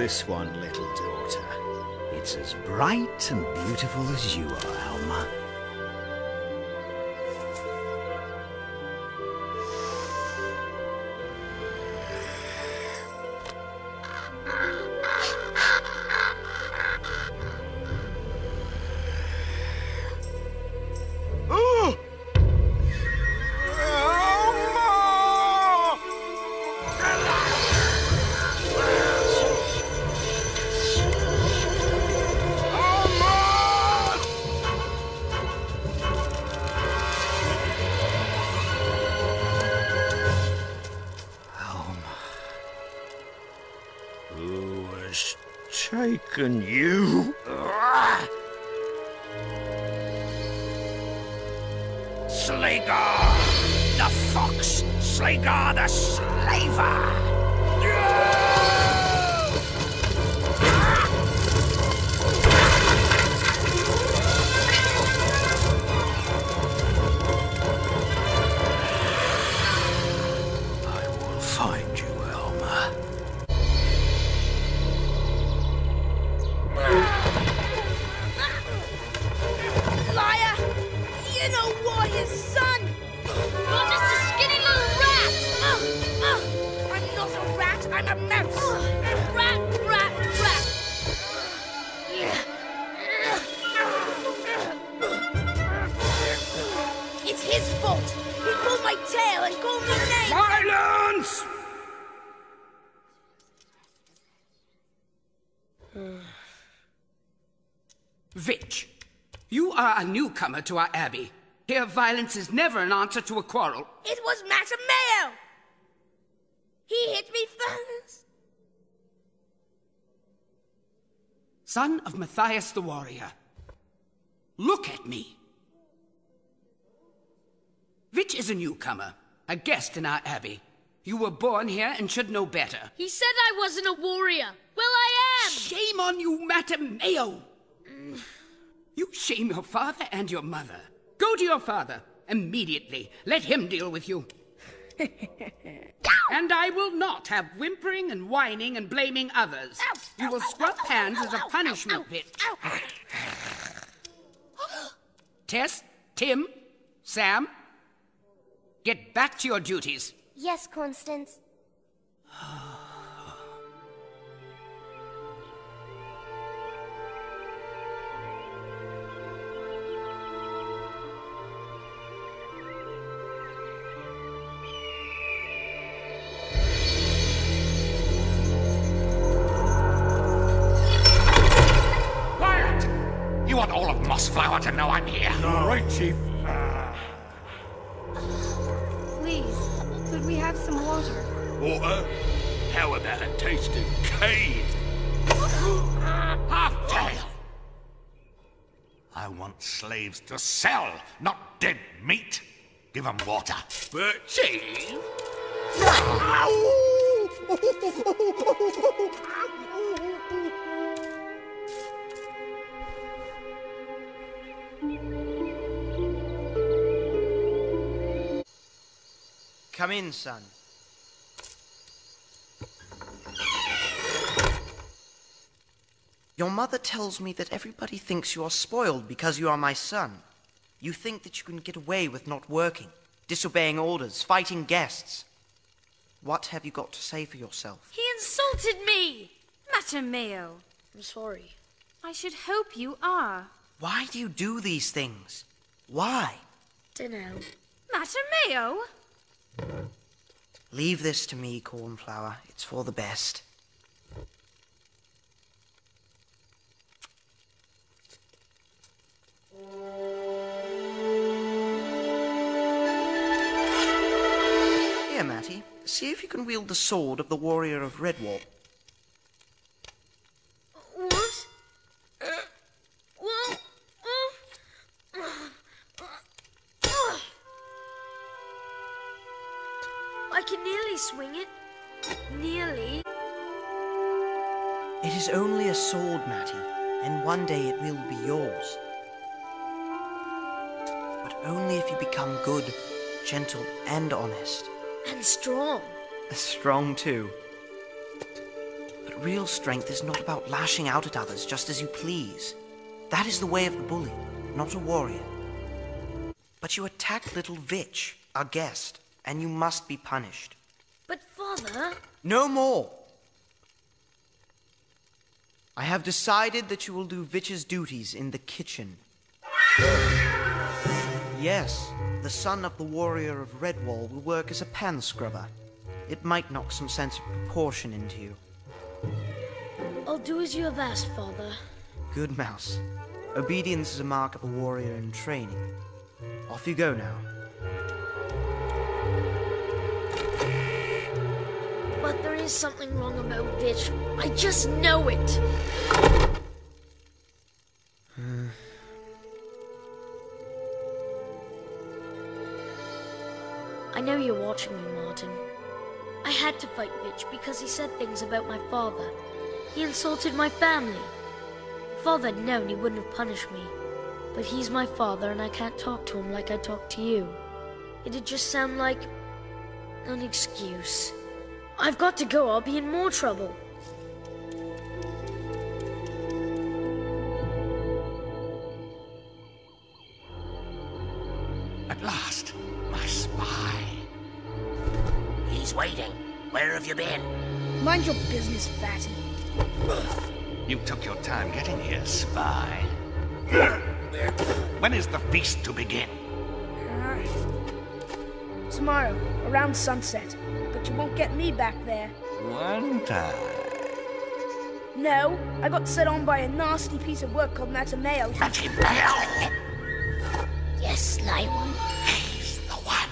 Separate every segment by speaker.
Speaker 1: this one, little daughter. It's as bright and beautiful as you are, Alma. Taken you? Slagar, the fox! Slagar, the slaver! I will find you, Alma.
Speaker 2: Liar! You're no warrior's son! You're just a skinny little rat! I'm not a rat, I'm a mouse! Rat, rat, rat! It's his fault! He pulled my tail and called me names!
Speaker 1: Silence!
Speaker 3: Vitch, you are a newcomer to our abbey. Here, violence is never an answer to a quarrel.
Speaker 2: It was Mattimeo! He hit me first!
Speaker 3: Son of Matthias the warrior, look at me. Vitch is a newcomer, a guest in our abbey. You were born here and should know better.
Speaker 2: He said I wasn't a warrior. Well, I am!
Speaker 3: Shame on you, Mattimeo! You shame your father and your mother. Go to your father immediately. Let him deal with you. And I will not have whimpering and whining and blaming others. You will scrub hands as a punishment, Vitch. Tess, Tim, Sam, get back to your duties.
Speaker 4: Yes, Constance.
Speaker 1: You want all of Mossflower to know I'm here?
Speaker 5: All right, Chief.
Speaker 4: Please, could we have some water?
Speaker 5: Water? How about a taste of cane?
Speaker 1: Half-tail! I want slaves to sell, not dead meat. Give 'em water.
Speaker 5: But, Chief...
Speaker 6: Come in, son. Your mother tells me that everybody thinks you are spoiled because you are my son. You think that you can get away with not working, disobeying orders, fighting guests. What have you got to say for yourself?
Speaker 2: He insulted me!
Speaker 7: Mattimeo,
Speaker 2: I'm sorry.
Speaker 7: I should hope you are.
Speaker 6: Why do you do these things? Why?
Speaker 2: Dunno.
Speaker 7: Mattimeo?
Speaker 6: Leave this to me, Cornflower. It's for the best. Here, Matty. See if you can wield the sword of the warrior of Redwall.
Speaker 2: What? Well... I can nearly swing it. Nearly.
Speaker 6: It is only a sword, Matty, and one day it will be yours. But only if you become good, gentle, and honest.
Speaker 2: And strong.
Speaker 6: Strong too. But Real strength is not about lashing out at others just as you please. That is the way of the bully, not a warrior. But you attacked little Vitch, our guest, and you must be punished.
Speaker 2: But, Father...
Speaker 6: No more! I have decided that you will do Vitch's duties in the kitchen. Yes, the son of the warrior of Redwall will work as a pan scrubber. It might knock some sense of proportion into you.
Speaker 2: I'll do as you have asked, Father.
Speaker 6: Good mouse. Obedience is a mark of a warrior in training. Off you go now.
Speaker 2: But there is something wrong about Vitch. I just know it. I know you're watching me, Martin. I had to fight Vitch because he said things about my father. He insulted my family. If Father had known, he wouldn't have punished me. But he's my father, and I can't talk to him like I talk to you. It'd just sound like an excuse. I've got to go. I'll be in more trouble.
Speaker 1: At last, my spy.
Speaker 8: He's waiting. Where have you been?
Speaker 2: Mind your business, fatty.
Speaker 1: You took your time getting here, spy. When is the feast to begin?
Speaker 9: Tomorrow, around sunset. But you won't get me back there.
Speaker 1: One time.
Speaker 9: No, I got set on by a nasty piece of work called Mattimeo.
Speaker 1: Mattimeo!
Speaker 8: Yes, sly one.
Speaker 1: He's the one.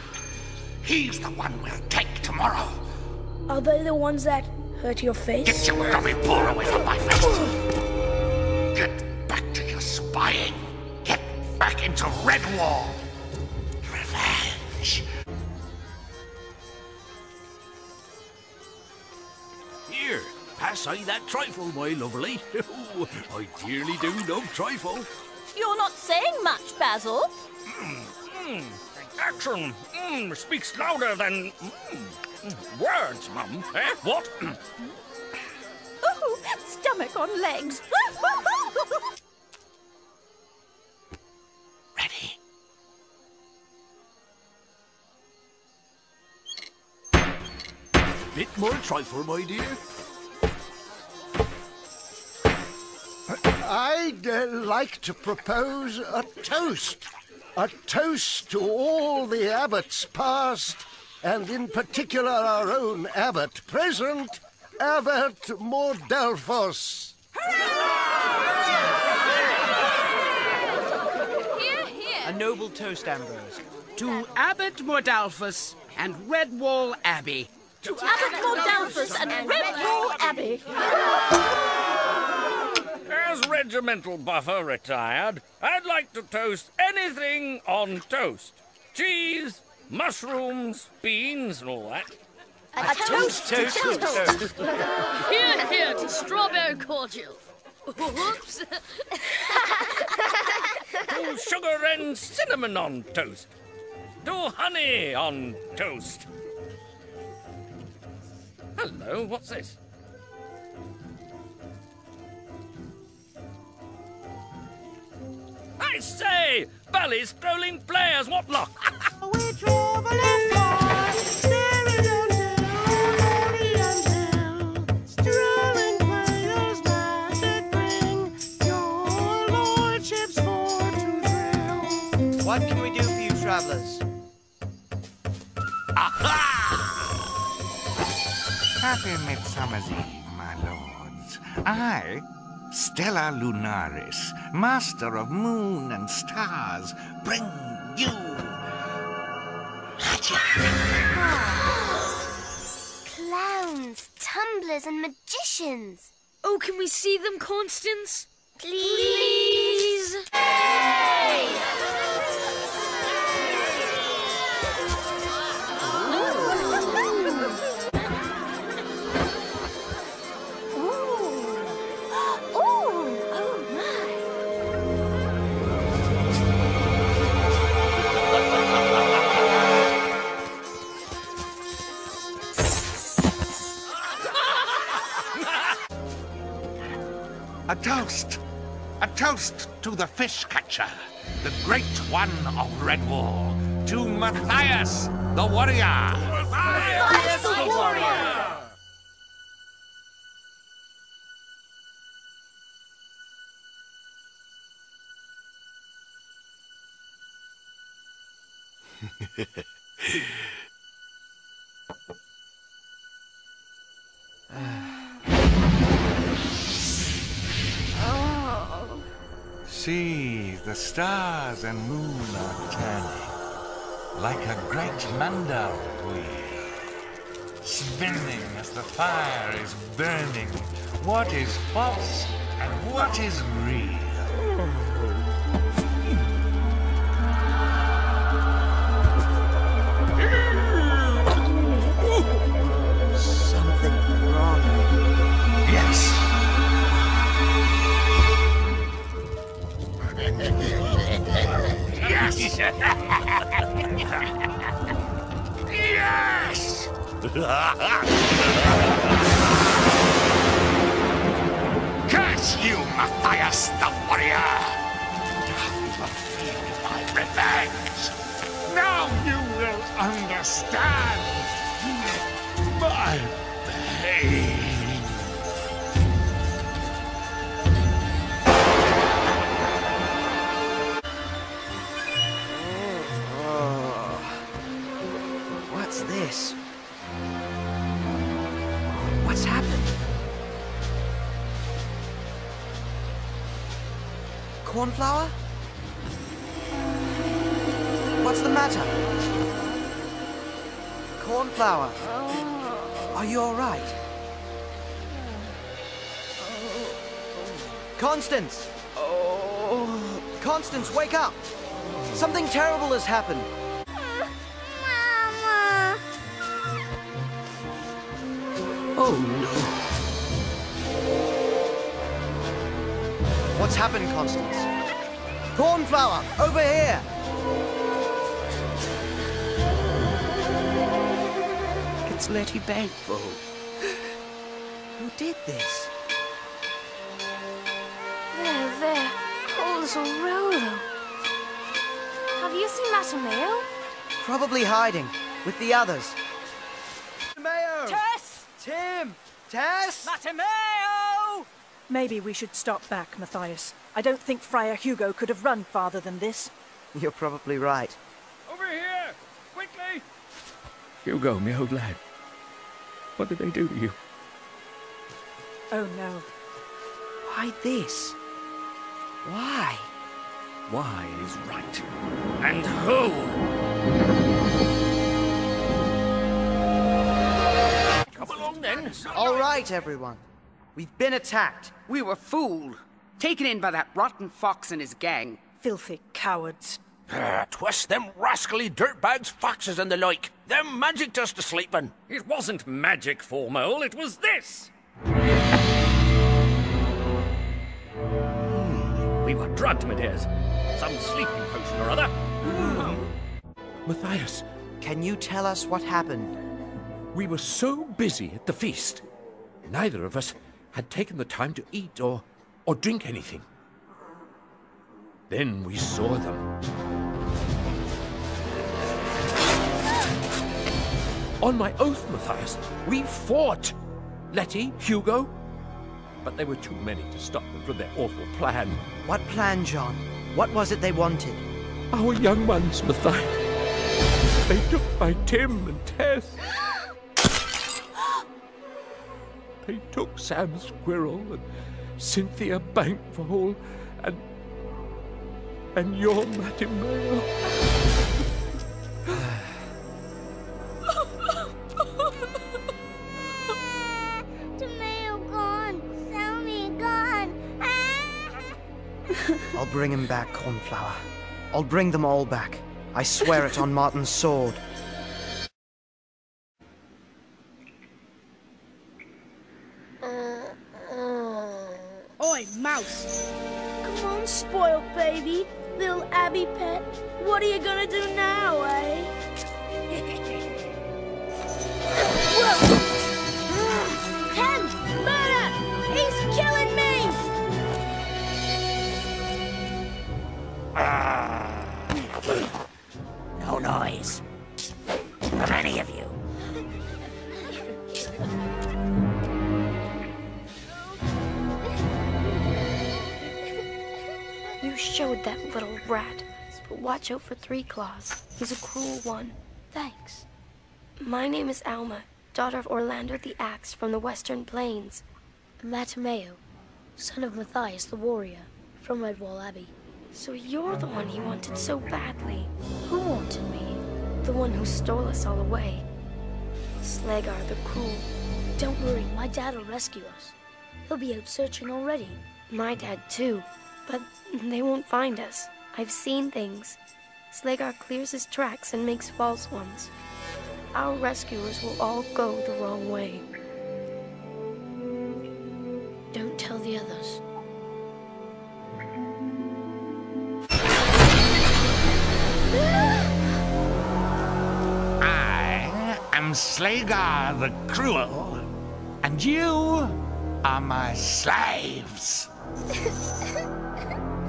Speaker 1: He's the one we'll take tomorrow.
Speaker 9: Are they the ones that hurt your face?
Speaker 1: Get your grubby paw away from my face. Get back to your spying. Get back into Redwall. Revenge.
Speaker 5: Here, pass I that trifle, my lovely. I dearly do love trifle.
Speaker 10: You're not saying much, Basil.
Speaker 5: Action speaks louder than words, Mum. Eh? What?
Speaker 10: Ooh, stomach on legs.
Speaker 1: Ready?
Speaker 5: Bit more trifle, my dear.
Speaker 11: I'd like to propose a toast. A toast to all the abbots past, and in particular our own abbot present, Abbot Mordalfos.
Speaker 7: Hear, hear.
Speaker 6: A noble toast, Ambrose.
Speaker 3: To Abbot Mordalfos and Redwall Abbey.
Speaker 10: To Abbot Mordalfos and Redwall Abbey.
Speaker 5: As regimental buffer retired, I'd like to toast anything on toast. Cheese, mushrooms, beans, and all that.
Speaker 10: A toast to toast.
Speaker 2: Here, here, to strawberry cordial. Oops.
Speaker 5: To sugar and cinnamon on toast. To honey on toast. Hello, what's this? I say! Bally strolling players, what luck?
Speaker 11: We're traveling far, staring until, strolling players that bring your lordships for to thrill.
Speaker 6: What can we do for you, travelers?
Speaker 1: Happy Midsummer's Eve, my lords. I, Stella Lunaris, master of moon and stars, bring you magic.
Speaker 12: Clowns, tumblers, and magicians.
Speaker 2: Oh, can we see them, Constance?
Speaker 12: Please?
Speaker 1: toast. A toast to the fish catcher, the great one of Redwall. To Matthias, the warrior.
Speaker 2: Matthias the warrior!
Speaker 1: See, the stars and moon are turning like a great mandal wheel, spinning as the fire is burning. What is false and what is real?
Speaker 6: Something wrong.
Speaker 1: Yes.
Speaker 8: Yes!
Speaker 1: Curse you, Matthias the warrior! Now you will feel my revenge. Now you will understand my pain.
Speaker 6: What's this? What's happened? Cornflower? What's the matter? Cornflower? Are you all right? Constance! Constance, wake up! Something terrible has happened.
Speaker 12: Mama!
Speaker 6: Oh no. What's happened, Constance? Cornflower, over here!
Speaker 3: It's Letty Bagful.
Speaker 6: Who did this?
Speaker 7: There. Oh, little Rolo. Have you seen Mattimeo?
Speaker 6: Probably hiding with the others. Mattimeo!
Speaker 10: Tess!
Speaker 6: Tim! Tess!
Speaker 10: Mattimeo! Maybe we should stop back, Matthias. I don't think Friar Hugo could have run farther than this.
Speaker 6: You're probably right.
Speaker 5: Over here! Quickly! Hugo, my old lad. What did they do to you?
Speaker 10: Oh no.
Speaker 6: Why this? Why?
Speaker 5: Why is right. And who?
Speaker 8: Come along then.
Speaker 6: All right, everyone. We've been attacked.
Speaker 3: We were fooled. Taken in by that rotten fox and his gang.
Speaker 10: Filthy cowards.
Speaker 8: Twist them rascally dirtbags, foxes and the like. Them magicked us to sleeping.
Speaker 5: It wasn't magic, Formole, it was this! We were drugged, my dears. Some sleeping potion or other.
Speaker 13: Matthias,
Speaker 6: can you tell us what happened?
Speaker 13: We were so busy at the feast. Neither of us had taken the time to eat or drink anything. Then we saw them. On my oath, Matthias, we fought. Letty, Hugo. But there were too many to stop them from their awful plan.
Speaker 6: What plan, John? What was it they wanted?
Speaker 13: Our young ones, Matthias. They took my Tim and Tess. They took Sam Squirrel and Cynthia Bankful and your Mattimeo.
Speaker 6: I'll bring him back, Cornflower. I'll bring them all back. I swear it on Martin's sword.
Speaker 9: Oi, Mouse! Come on, spoiled baby. Little Abby pet. What are you gonna do now, eh? Whoa! Ken! Murder! He's killing me!
Speaker 8: No noise. From any of you.
Speaker 7: You showed that little rat, but watch out for Three Claws. He's a cruel one. Thanks. My name is Alma, daughter of Orlando the Axe from the Western Plains.
Speaker 9: Mattimeo, son of Matthias the warrior, from Redwall Abbey.
Speaker 7: So you're the one he wanted so badly.
Speaker 9: Who wanted me?
Speaker 7: The one who stole us all away. Slegar the Cruel.
Speaker 9: Don't worry, my dad will rescue us. He'll be out searching already.
Speaker 7: My dad too, but they won't find us. I've seen things. Slegar clears his tracks and makes false ones. Our rescuers will all go the wrong way.
Speaker 9: Don't tell the others.
Speaker 1: I am Slegar the Cruel, and you are my slaves.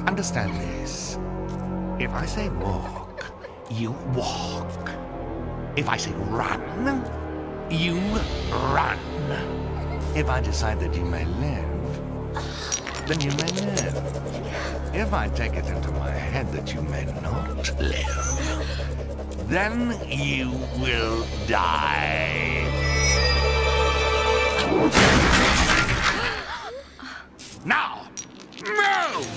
Speaker 1: Understand this. If I say walk, you walk. If I say run, you run. If I decide that you may live, then you may live. If I take it into my head that you may not live, then you will die. Now, move!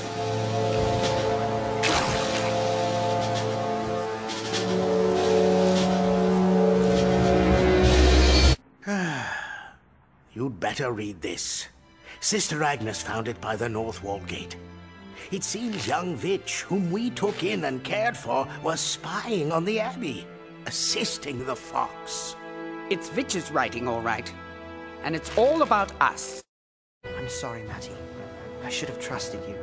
Speaker 8: You'd better read this. Sister Agnes found it by the North Wall Gate. It seems young Vitch, whom we took in and cared for, was spying on the Abbey, assisting the fox.
Speaker 3: It's Vitch's writing, all right. And it's all about us.
Speaker 6: I'm sorry, Matty. I should have trusted you.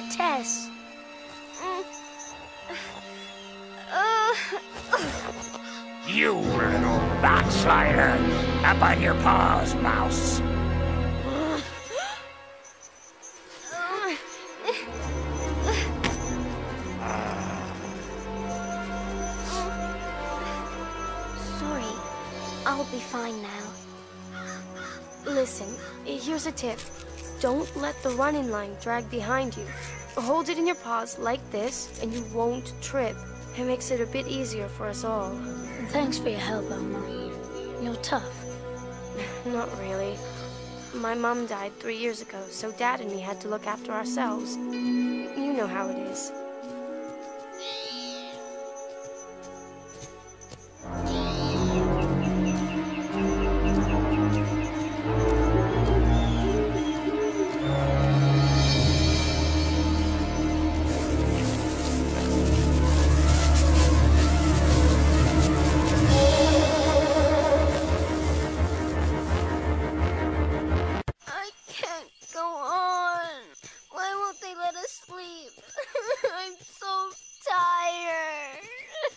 Speaker 9: Tess.
Speaker 8: You little backslider! Up on your paws, mouse!
Speaker 7: Sorry. I'll be fine now. Listen, here's a tip. Don't let the running line drag behind you. Hold it in your paws like this, and you won't trip. It makes it a bit easier for us all.
Speaker 9: Thanks for your help, Alma. You're tough.
Speaker 7: Not really. My mom died 3 years ago, so Dad and me had to look after ourselves. You know how it is.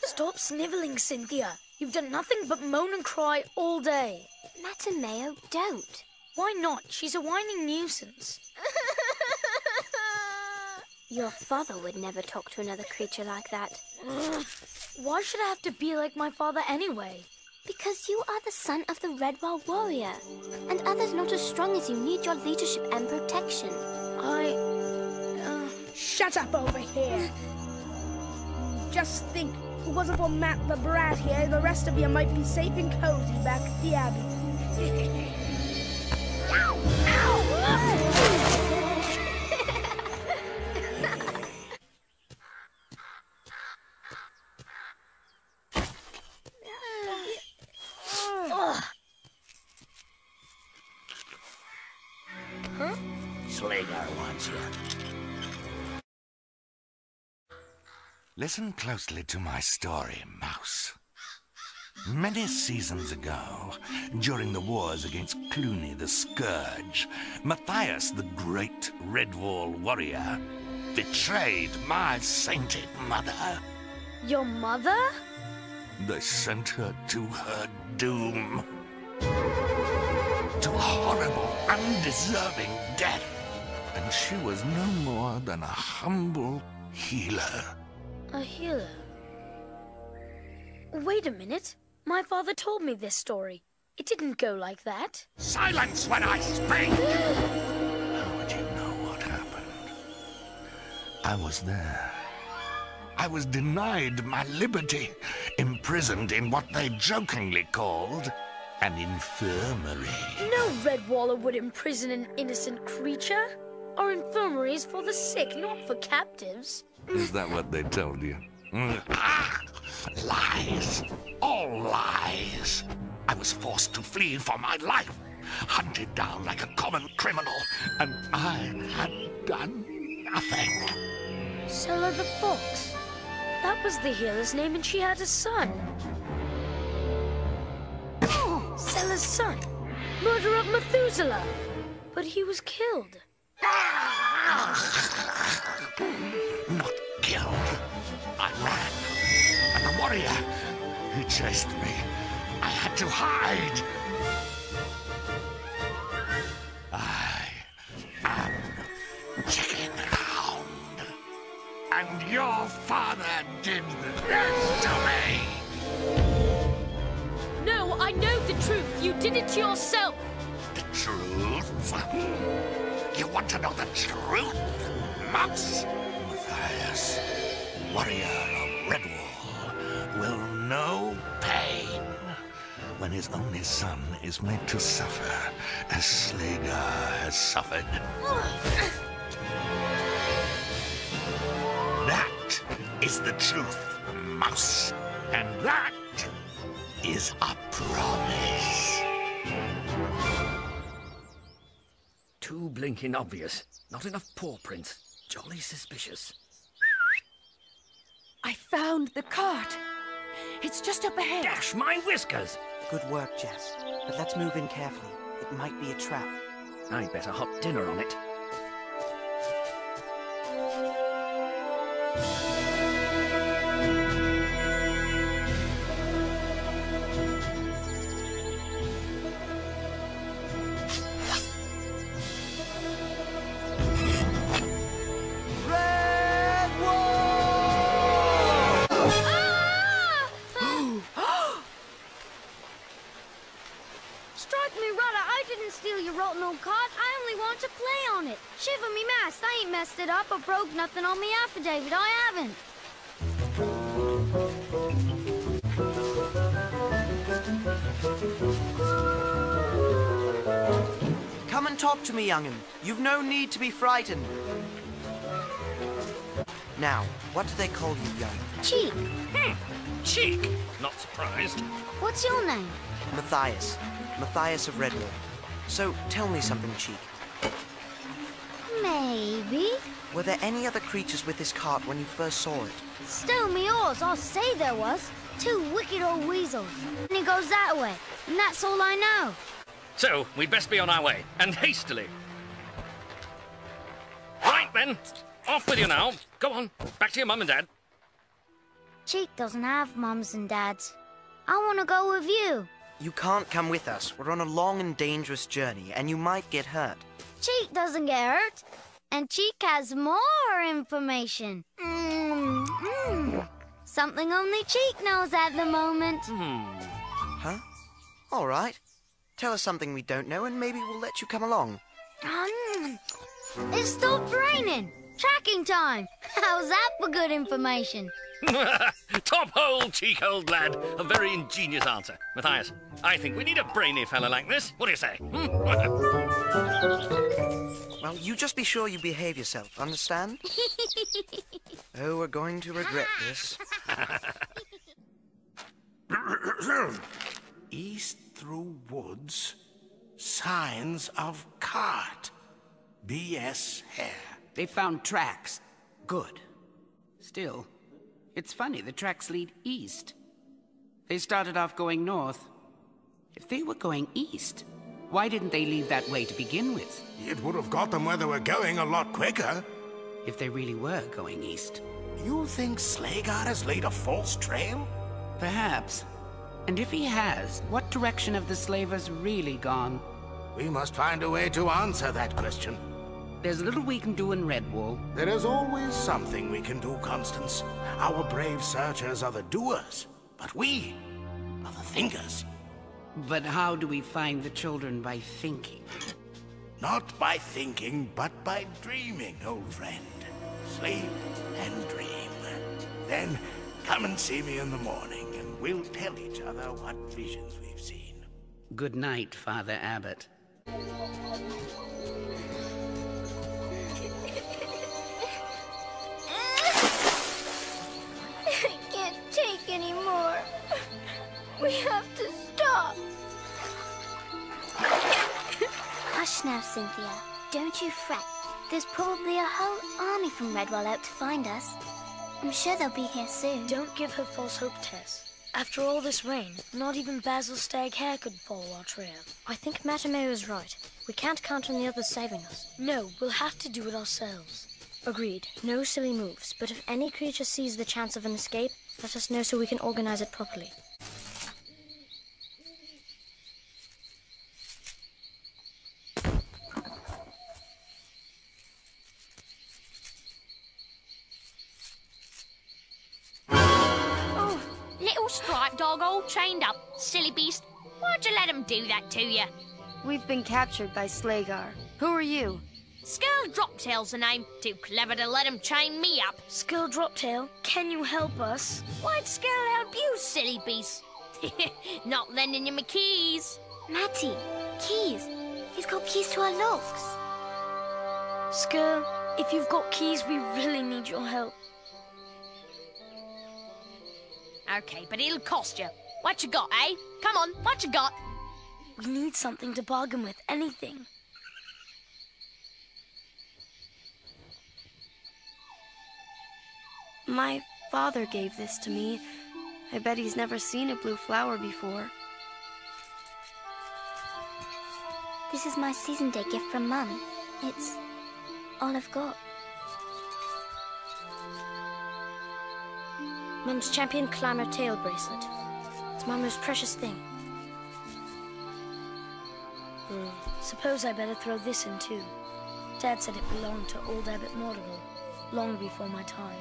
Speaker 9: Stop sniveling, Cynthia. You've done nothing but moan and cry all day.
Speaker 12: Mattimeo, don't.
Speaker 9: Why not? She's a whining nuisance.
Speaker 12: Your father would never talk to another creature like that.
Speaker 9: Why should I have to be like my father anyway?
Speaker 12: Because you are the son of the Redwall warrior, and others not as strong as you need your leadership and protection.
Speaker 9: Shut up over here. Just think, if it wasn't for Matt the Brat here, the rest of you might be safe and cozy back at the Abbey.
Speaker 8: Huh? Slegar wants you.
Speaker 1: Listen closely to my story, Mouse. Many seasons ago, during the wars against Clooney the Scourge, Matthias, the great Redwall warrior, betrayed my sainted mother.
Speaker 9: Your mother?
Speaker 1: They sent her to her doom. To a horrible, undeserving death. And she was no more than a humble healer.
Speaker 9: A healer? Wait a minute. My father told me this story. It didn't go like that.
Speaker 1: Silence when I speak! How would you know what happened? I was there. I was denied my liberty, imprisoned in what they jokingly called an infirmary.
Speaker 9: No Redwaller would imprison an innocent creature. Our infirmary is for the sick, not for captives.
Speaker 1: Is that what they told you? Lies. All lies. I was forced to flee for my life, hunted down like a common criminal, and I had done nothing.
Speaker 9: Sella the Fox. That was the healer's name, and she had a son. Sella's son. Murder of Methuselah. But he was killed.
Speaker 1: Not killed. I ran. And the warrior, he chased me. I had to hide. I am Chicken Hound. And your father did this to me.
Speaker 9: No, I know the truth. You did it to yourself.
Speaker 1: The truth? You want to know the truth, Mouse? Matthias, warrior of Redwall, will know pain when his only son is made to suffer as Slagar has suffered. That is the truth, Mouse. And that is a promise.
Speaker 5: Too blinking obvious. Not enough paw prints. Jolly suspicious.
Speaker 10: I found the cart. It's just up ahead.
Speaker 5: Dash my whiskers!
Speaker 6: Good work, Jess. But let's move in carefully. It might be a trap.
Speaker 5: I'd bet a hot dinner on it.
Speaker 12: It up or broke nothing on me affidavit. I haven't.
Speaker 6: Come and talk to me, young'un. You've no need to be frightened. Now, what do they call you, young?
Speaker 12: Cheek.
Speaker 5: Cheek. Not surprised.
Speaker 12: What's your name?
Speaker 6: Matthias. Matthias of Redwall. So, tell me something, Cheek.
Speaker 12: Maybe.
Speaker 6: Were there any other creatures with this cart when you first saw it?
Speaker 12: Stow me oars, I'll say there was. 2 wicked old weasels. And it goes that way, and that's all I know.
Speaker 5: So, we'd best be on our way, and hastily. Right then, off with you now. Go on, back to your mum and dad.
Speaker 12: Cheek doesn't have mums and dads. I want to go with you.
Speaker 6: You can't come with us. We're on a long and dangerous journey, and you might get hurt.
Speaker 12: Cheek doesn't get hurt. And Cheek has more information. Something only Cheek knows at the moment.
Speaker 6: Huh? All right. Tell us something we don't know, and maybe we'll let you come along.
Speaker 12: It stopped raining. Tracking time. How's that for good information?
Speaker 5: Top hole, Cheek, old lad. A very ingenious answer. Matthias, I think we need a brainy fella like this. What do you say?
Speaker 6: Well, you just be sure you behave yourself, understand? Oh, we're going to regret this.
Speaker 8: East through woods, signs of cart. B.S. Hare.
Speaker 3: They found tracks. Good. Still, it's funny the tracks lead east. They started off going north. If they were going east, why didn't they leave that way to begin with?
Speaker 8: It would have got them where they were going a lot quicker.
Speaker 3: If they really were going east.
Speaker 8: You think Slagar has laid a false trail?
Speaker 3: Perhaps. And if he has, what direction have the slavers really gone?
Speaker 8: We must find a way to answer that question.
Speaker 3: There's little we can do in Redwall.
Speaker 8: There is always something we can do, Constance. Our brave searchers are the doers, but we are the thinkers.
Speaker 3: But how do we find the children by thinking?
Speaker 8: Not by thinking, but by dreaming, old friend. Sleep and dream. Then come and see me in the morning, and we'll tell each other what visions we've seen.
Speaker 3: Good night, Father Abbot.
Speaker 12: I can't take any more. We have to stop. Hush now, Cynthia. Don't you fret. There's probably a whole army from Redwall out to find us. I'm sure they'll be here soon.
Speaker 9: Don't give her false hope, Tess. After all this rain, not even Basil's stag hare could follow our trail.
Speaker 7: I think Mattimeo is right. We can't count on the others saving us.
Speaker 9: No, we'll have to do it ourselves.
Speaker 7: Agreed. No silly moves, but if any creature sees the chance of an escape, let us know so we can organize it properly.
Speaker 2: Striped dog all chained up. Silly beast. Why'd you let him do that to you?
Speaker 7: We've been captured by Slagar. Who are you?
Speaker 2: Skull Droptail's the name. Too clever to let him chain me up.
Speaker 9: Skull Droptail, can you help us?
Speaker 2: Why'd Skull help you, silly beast? Not lending you my keys.
Speaker 12: Matty, keys. He's got keys to our locks.
Speaker 9: Skull, if you've got keys, we really need your help.
Speaker 2: Okay, but it'll cost you. What you got, eh? Come on, what you got?
Speaker 9: We need something to bargain with, anything.
Speaker 7: My father gave this to me. I bet he's never seen a blue flower before.
Speaker 12: This is my season day gift from Mum. It's all I've got.
Speaker 7: Mum's champion clamor tail bracelet. It's my most precious thing.
Speaker 9: Suppose I better throw this in too. Dad said it belonged to old Abbot Mortimer, long before my time.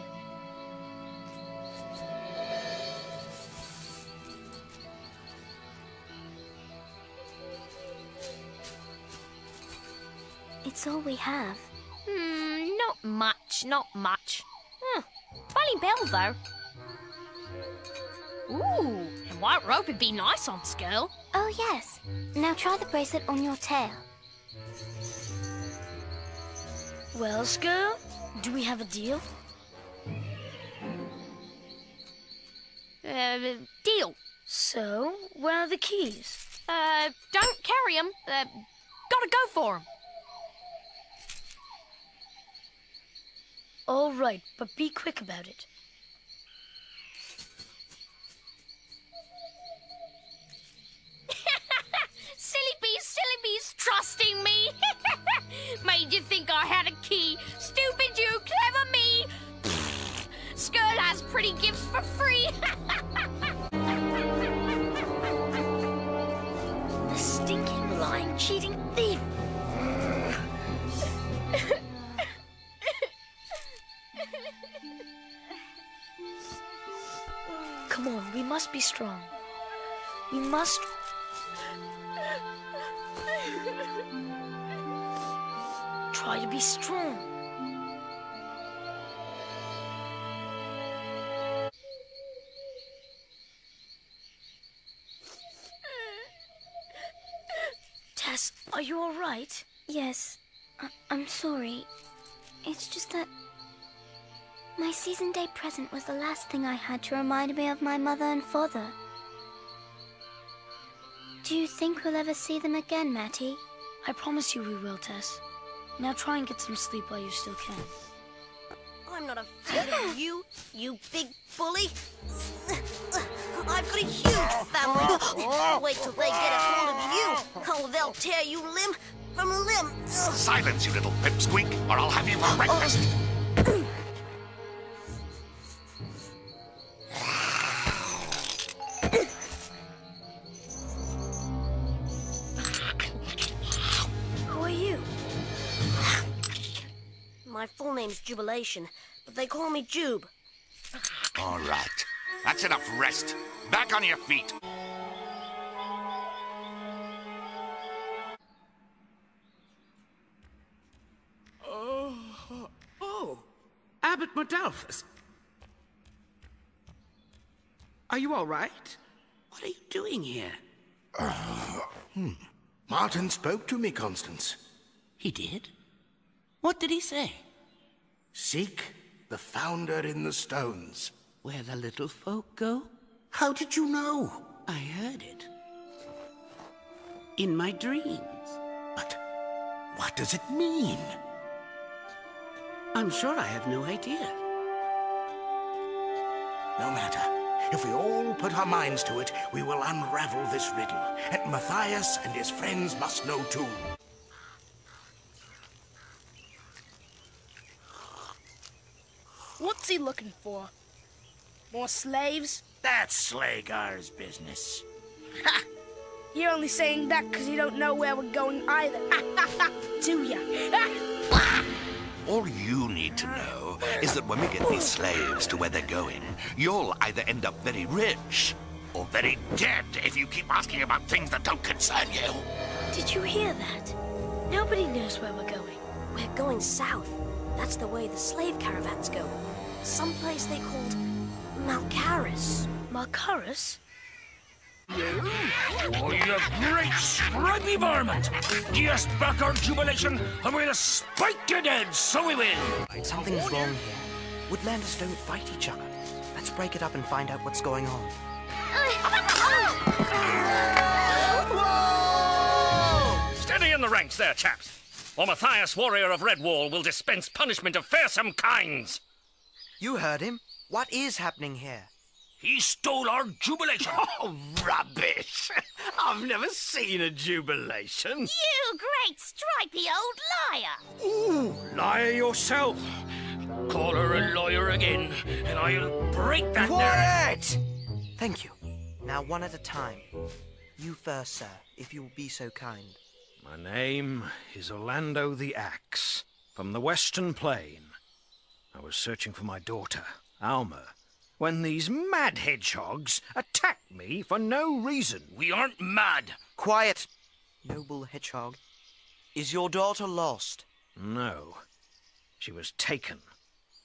Speaker 12: It's all we have.
Speaker 2: Not much, not much. Funny bell, though. Ooh, and white rope would be nice on Skull.
Speaker 12: Oh, yes. Now try the bracelet on your tail.
Speaker 9: Well, Skull, do we have a deal?
Speaker 2: Deal.
Speaker 9: So, where are the keys?
Speaker 2: Don't carry them. Gotta go for them.
Speaker 9: All right, but be quick about it.
Speaker 2: Silly beast, trusting me. Made you think I had a key. Stupid you, clever me. Skull has pretty gifts for free.
Speaker 9: The stinking, lying, cheating thief. Come on, we must be strong. We must... Try to be strong. Tess, are you all right?
Speaker 12: Yes. I'm sorry. It's just that... my season day present was the last thing I had to remind me of my mother and father. Do you think we'll ever see them again, Matty?
Speaker 9: I promise you we will, Tess. Now try and get some sleep while you still can.
Speaker 14: I'm not afraid of you, you big bully. I've got a huge family. Wait till they get a hold of you. Oh, they'll tear you limb from limb.
Speaker 15: Silence, you little pipsqueak, or I'll have you for breakfast.
Speaker 14: Who are you? My full name's Jubilation, but they call me Jube.
Speaker 15: All right. That's enough rest. Back on your feet.
Speaker 3: Oh, Abbot Modalphus. Are you all right? What are you doing here?
Speaker 8: Martin spoke to me, Constance.
Speaker 3: He did? What did he say?
Speaker 8: Seek the founder in the stones.
Speaker 3: Where the little folk go?
Speaker 8: How did you know?
Speaker 3: I heard it. In my dreams.
Speaker 8: But what does it mean?
Speaker 3: I'm sure I have no idea.
Speaker 8: No matter. If we all put our minds to it, we will unravel this riddle. And Matthias and his friends must know too.
Speaker 9: What's he looking for? More slaves?
Speaker 8: That's Slagar's business.
Speaker 9: Ha! You're only saying that because you don't know where we're going either. Do ya?
Speaker 15: All you need to know is that when we get these slaves to where they're going, you'll either end up very rich or very dead if you keep asking about things that don't concern you.
Speaker 14: Did you hear that? Nobody knows where we're going. We're going south. That's the way the slave caravans go. Someplace they called Malcaris.
Speaker 9: Malcaris?
Speaker 5: You? Oh, you great scrubby varmint! Just back our jubilation, and we'll spike you dead, so we will!
Speaker 6: Something's wrong here. Woodlanders don't fight each other. Let's break it up and find out what's going on.
Speaker 5: Steady in the ranks there, chaps, or Matthias, warrior of Redwall, will dispense punishment of fearsome kinds.
Speaker 6: You heard him. What is happening here?
Speaker 5: He stole our jubilation.
Speaker 16: Oh, rubbish! I've never seen a jubilation.
Speaker 2: You great stripy old liar!
Speaker 5: Ooh, liar yourself. Call her a lawyer again, and I'll break that
Speaker 6: Quiet! Thank you. Now one at a time. You first, sir, if you will be so kind.
Speaker 16: My name is Orlando the Axe, from the Western Plain. I was searching for my daughter, Alma, when these mad hedgehogs attacked me for no reason.
Speaker 5: We aren't mad.
Speaker 6: Quiet, noble hedgehog. Is your daughter lost?
Speaker 16: No. She was taken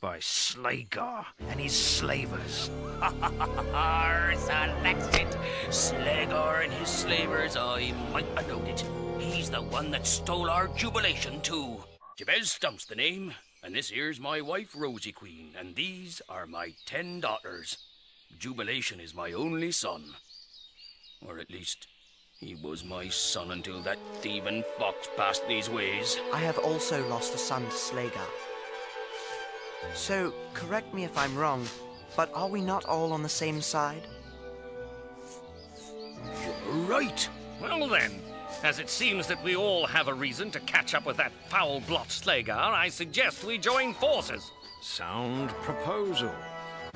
Speaker 16: by Slagar and his slavers.
Speaker 5: Selected. Slagar and his slavers, I might have known it. He's the one that stole our jubilation too. Jabez Stump's the name. And this here's my wife, Rosie Queen, and these are my 10 daughters. Jubilation is my only son. Or at least, he was my son until that thieving fox passed these ways.
Speaker 6: I have also lost a son to Slagar. So, correct me if I'm wrong, but are we not all on the same side?
Speaker 5: You're right. Well then, as it seems that we all have a reason to catch up with that foul blot Slagar, I suggest we join forces.
Speaker 16: Sound proposal.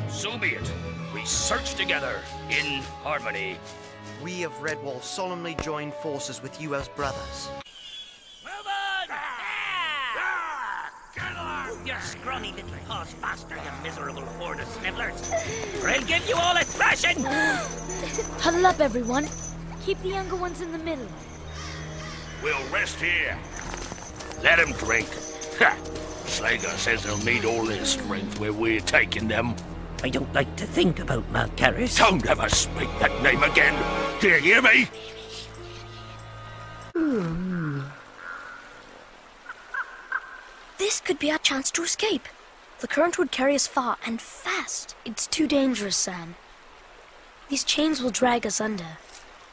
Speaker 5: So be it. We search together in harmony.
Speaker 6: We of Redwall solemnly join forces with you as brothers.
Speaker 17: You scrawny little horse bastard, you miserable horde of snivelers. Or I'll give you all a thrashing!
Speaker 18: Huddle up, everyone. Keep the younger ones in the middle.
Speaker 5: We'll rest here. Let him drink. Ha! Slagar says they'll need all their strength where we're taking them.
Speaker 17: I don't like to think about Malcaris.
Speaker 5: Don't ever speak that name again. Do you hear me?
Speaker 18: This could be our chance to escape. The current would carry us far and fast. It's too dangerous, Sam. These chains will drag us under.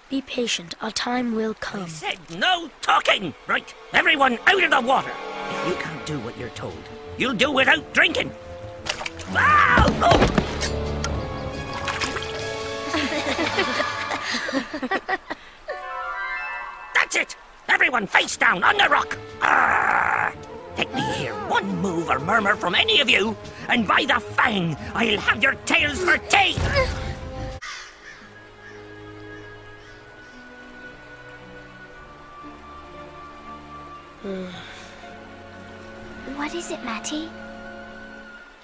Speaker 18: Be patient. Our time will come.
Speaker 17: I said no talking! Right, everyone out of the water! If you can't do what you're told, you'll do without drinking! Ah! Oh! That's it! Everyone face down on the rock! Arrgh! Let me hear one move or murmur from any of you, and by the fang, I'll have your tails for tea!
Speaker 12: What is it, Matty?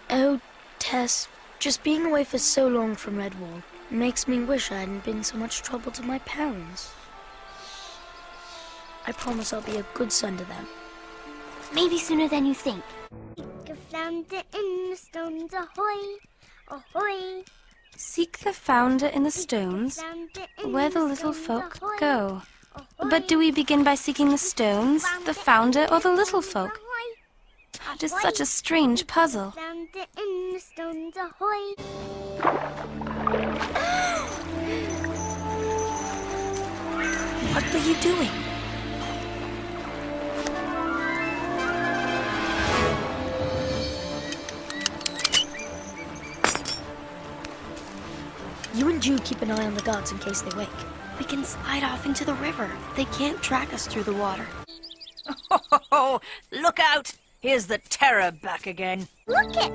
Speaker 18: Oh, Tess, just being away for so long from Redwall makes me wish I hadn't been so much trouble to my parents. I promise I'll be a good son to them.
Speaker 12: Maybe sooner than you think. Seek the founder in the stones, ahoy, ahoy.
Speaker 19: Seek the founder in the stones, where the little folk go. But do we begin by seeking the stones, the founder, or the little folk? It is such a strange puzzle.
Speaker 12: Founder in the stones, ahoy.
Speaker 14: What were you doing?
Speaker 18: You and Jude keep an eye on the guards in case they wake.
Speaker 19: We can slide off into the river. They can't track us through the water.
Speaker 10: Oh, look out! Here's the terror back again.
Speaker 12: Look it!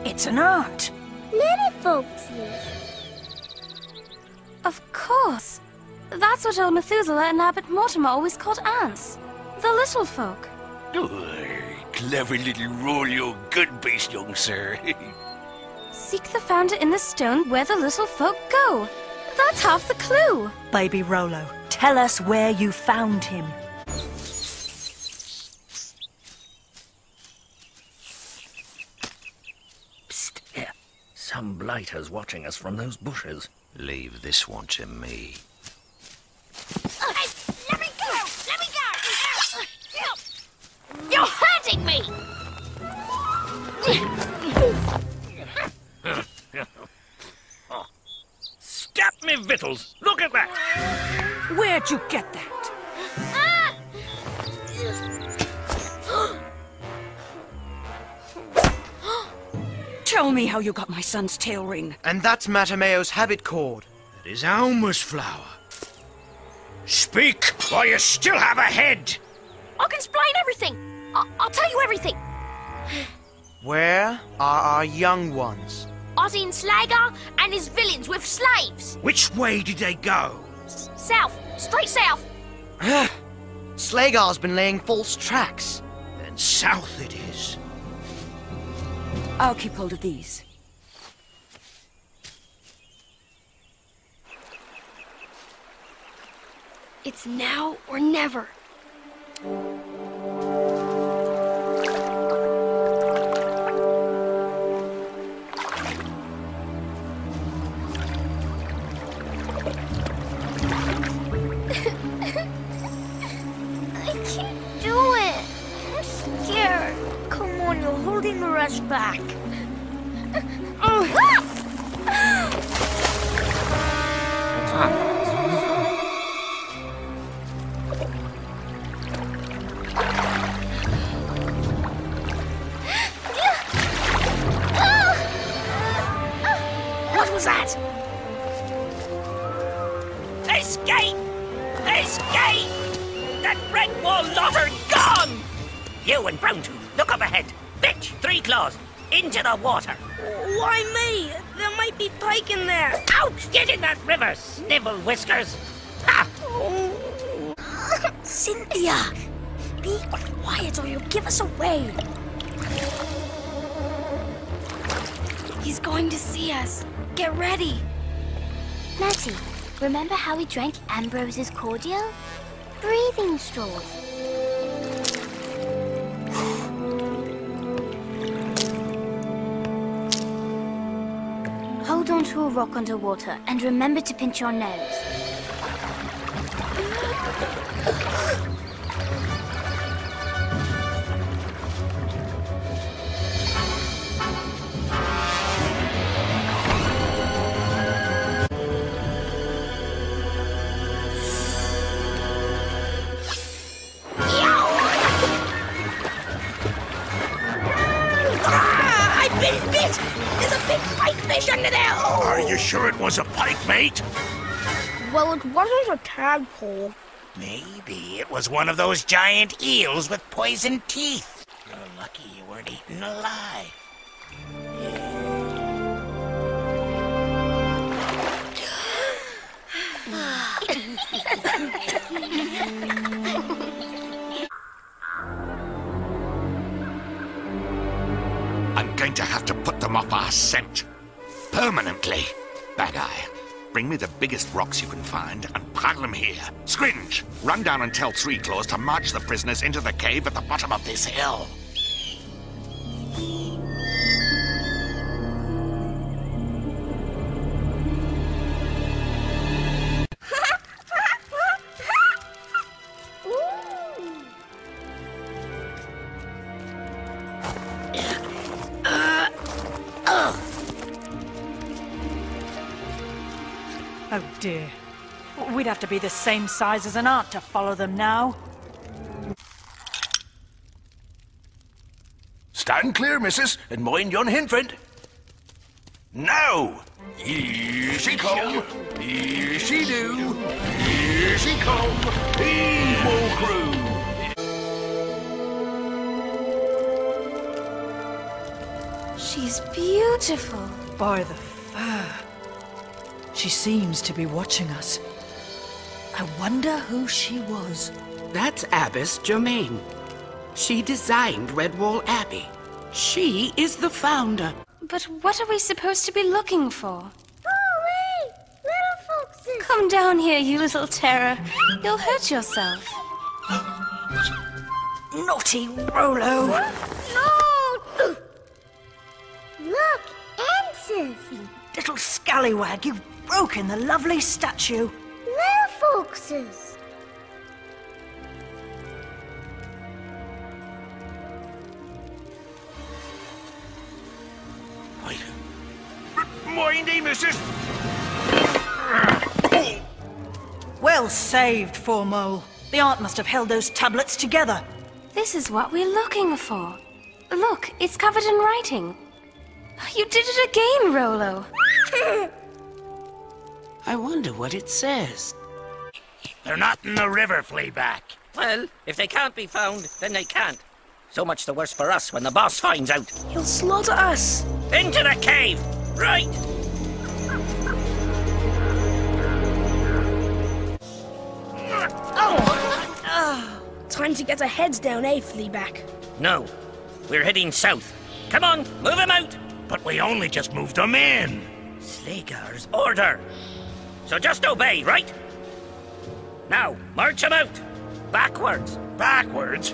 Speaker 10: It's an ant.
Speaker 12: Little folks use.
Speaker 19: Of course. That's what old Methuselah and Abbot Mortimer always called ants. The little folk.
Speaker 5: Clever little roll, you good beast, young sir.
Speaker 19: Seek the founder in the stone where the little folk go. That's half the clue.
Speaker 10: Baby Rolo, tell us where you found him.
Speaker 17: Psst, here. Some blighter's watching us from those bushes.
Speaker 16: Leave this one to me.
Speaker 2: Hey, let me go! Let me go! You're hurting me!
Speaker 17: Stop me victuals! Look at that!
Speaker 10: Where'd you get that? Tell me how you got my son's tail ring.
Speaker 6: And that's Mattimeo's habit cord.
Speaker 16: It is Alma's flower. Speak, while you still have a head!
Speaker 2: I can explain everything! I'll tell you everything!
Speaker 6: Where are our young ones?
Speaker 2: Ozzy and Slagar and his villains with slaves!
Speaker 16: Which way did they go?
Speaker 2: South! Straight south!
Speaker 6: Slagar's been laying false tracks.
Speaker 16: Then south it is.
Speaker 10: I'll keep hold of these.
Speaker 7: It's now or never.
Speaker 12: I can't do it. I'm scared.
Speaker 14: Come on, you're holding the rest back.
Speaker 17: What was that? Escape! Escape! That Redwall lot are gone! You and Browntooth, look up ahead. Bitch, 3 claws, into the water.
Speaker 9: Why me? There might be pike in there.
Speaker 17: Out! Get in that river, snivel whiskers! Ha!
Speaker 14: Cynthia! Be quiet or you'll give us away.
Speaker 19: He's going to see us. Get ready.
Speaker 12: Matty, remember how we drank Ambrose's cordial? Breathing straws. Hold on to a rock underwater and remember to pinch your nose.
Speaker 2: I've been bit! There's a big white fish under there! Oh!
Speaker 8: You sure it was a pike, mate?
Speaker 9: Well, it wasn't a tadpole.
Speaker 8: Maybe it was one of those giant eels with poison teeth. You're lucky you weren't eaten alive.
Speaker 15: I'm going to have to put them off our scent. Permanently. Bad Eye, bring me the biggest rocks you can find and pile them here. Squinch, run down and tell Three Claws to march the prisoners into the cave at the bottom of this hill.
Speaker 10: Oh dear. We'd have to be the same size as an ant to follow them now.
Speaker 8: Stand clear, missus, and mind yon hen friend. Now! Here she come, here she do, here she come, evil crew!
Speaker 19: She's beautiful.
Speaker 10: By the fur. She seems to be watching us. I wonder who she was.
Speaker 3: That's Abbess Germain. She designed Redwall Abbey. She is the founder.
Speaker 19: But what are we supposed to be looking for?
Speaker 12: Away! Little foxes!
Speaker 19: Come down here, you little terror. You'll hurt yourself.
Speaker 10: Naughty Rolo!
Speaker 12: No! Look, answers!
Speaker 10: Little scallywag, you've broken the lovely statue.
Speaker 12: Little foxes!
Speaker 8: Mindy, missus!
Speaker 10: Well saved, Formole. The aunt must have held those tablets together.
Speaker 19: This is what we're looking for. Look, it's covered in writing. You did it again, Rolo.
Speaker 3: I wonder what it says.
Speaker 8: They're not in the river, Fleaback.
Speaker 17: Well, if they can't be found, then they can't. So much the worse for us when the boss finds out.
Speaker 9: He'll slaughter us.
Speaker 17: Into the cave! Right!
Speaker 9: Time to get our heads down, eh, Fleaback?
Speaker 17: No, we're heading south. Come on, move him out!
Speaker 8: But we only just moved them in.
Speaker 17: Slagar's order. So just obey, right? Now, march him out. Backwards.
Speaker 8: Backwards?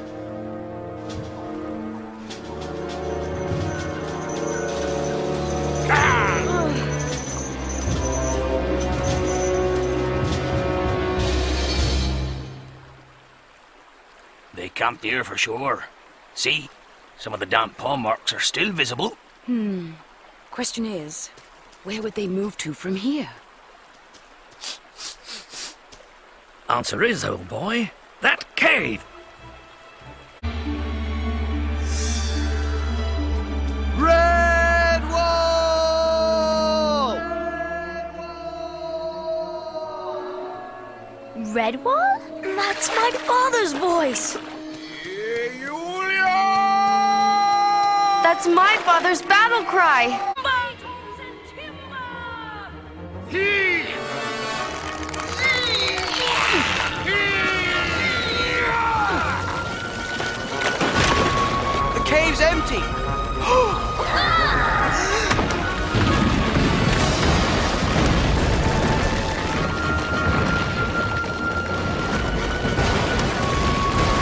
Speaker 8: They camped here for sure. See? Some of the damp paw marks are still visible.
Speaker 3: Question is, where would they move to from here?
Speaker 8: Answer is, old boy, that cave.
Speaker 6: Redwall!
Speaker 12: Redwall?
Speaker 14: That's my father's voice.
Speaker 7: That's my father's battle cry.
Speaker 6: The cave's empty.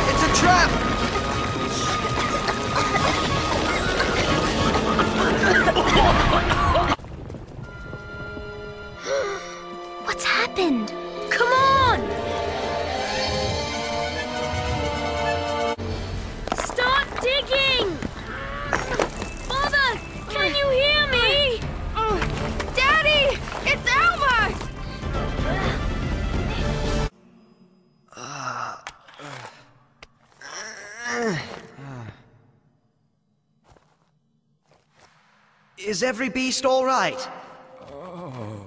Speaker 6: It's a trap.
Speaker 12: What's happened?
Speaker 9: Come on! Start digging! Father, can you hear me?
Speaker 7: Daddy! It's Elmer!
Speaker 6: Is every beast all right?
Speaker 13: Oh,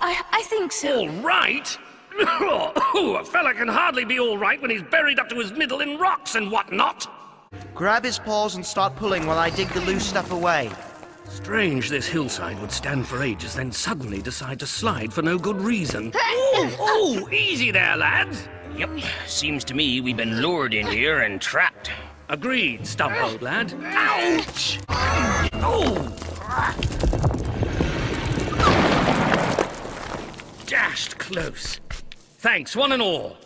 Speaker 19: I think so.
Speaker 17: All right? Oh, a fella can hardly be all right when he's buried up to his middle in rocks and whatnot.
Speaker 6: Grab his paws and start pulling while I dig the loose stuff away.
Speaker 17: Strange this hillside would stand for ages, then suddenly decide to slide for no good reason. Oh, easy there, lads.
Speaker 5: Yep, seems to me we've been lured in here and trapped.
Speaker 17: Agreed, stump old lad. Ouch! Oh! Dashed close. Thanks, one and all.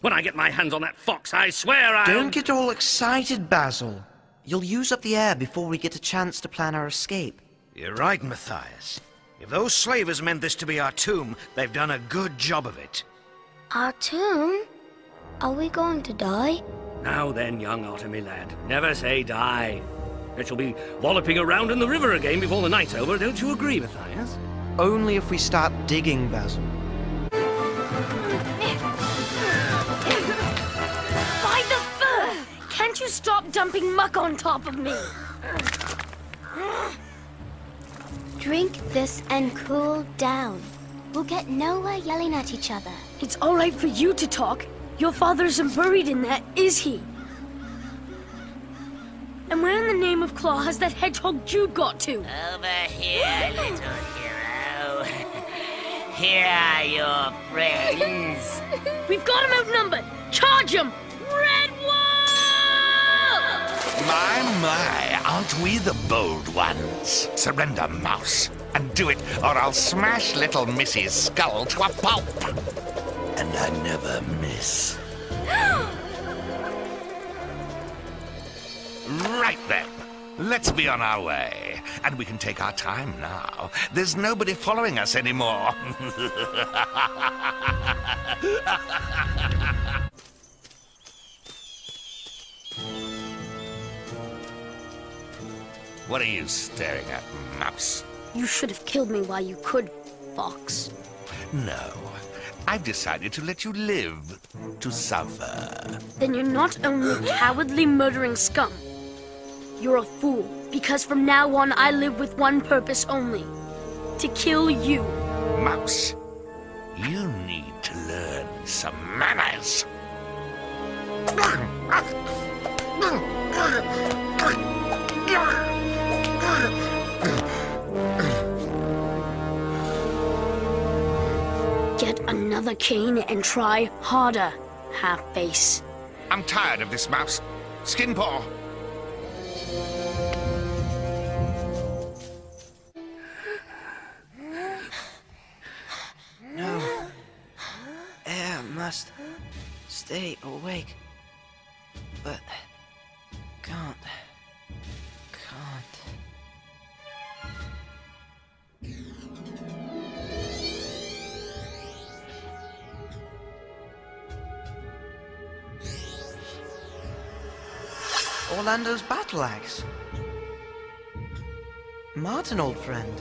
Speaker 17: When I get my hands on that fox, I swear I'll...
Speaker 6: Don't get all excited, Basil. You'll use up the air before we get a chance to plan our escape.
Speaker 16: You're right, Matthias. If those slavers meant this to be our tomb, they've done a good job of it.
Speaker 12: Our tomb? Are we going to die?
Speaker 17: Now then, young Ottomy lad, never say die. It shall be walloping around in the river again before the night's over, don't you agree, Matthias?
Speaker 6: Only if we start digging, Basil.
Speaker 18: By the fur! Can't you stop dumping muck on top of me?
Speaker 12: Drink this and cool down. We'll get nowhere yelling at each other.
Speaker 18: It's all right for you to talk. Your father isn't buried in there, is he? And where in the name of Claw has that hedgehog Jew got to?
Speaker 20: Over here, little hero. Here are your friends.
Speaker 18: We've got him outnumbered. Charge him! Redwall!
Speaker 15: My, aren't we the bold ones? Surrender, mouse, and do it, or I'll smash little Missy's skull to a pulp. And I never miss. Right then. Let's be on our way. And we can take our time now. There's nobody following us anymore. What are you staring at, mouse?
Speaker 18: You should have killed me while you could, fox.
Speaker 15: No. I've decided to let you live to suffer.
Speaker 18: Then you're not only a cowardly murdering scum. You're a fool, because from now on I live with one purpose only. To kill you.
Speaker 15: Mouse, you need to learn some manners.
Speaker 18: Get another cane and try harder, half-face.
Speaker 15: I'm tired of this, mouse. Skin paw.
Speaker 6: No. Air must stay awake. But can't. Orlando's battle axe. Martin, old friend.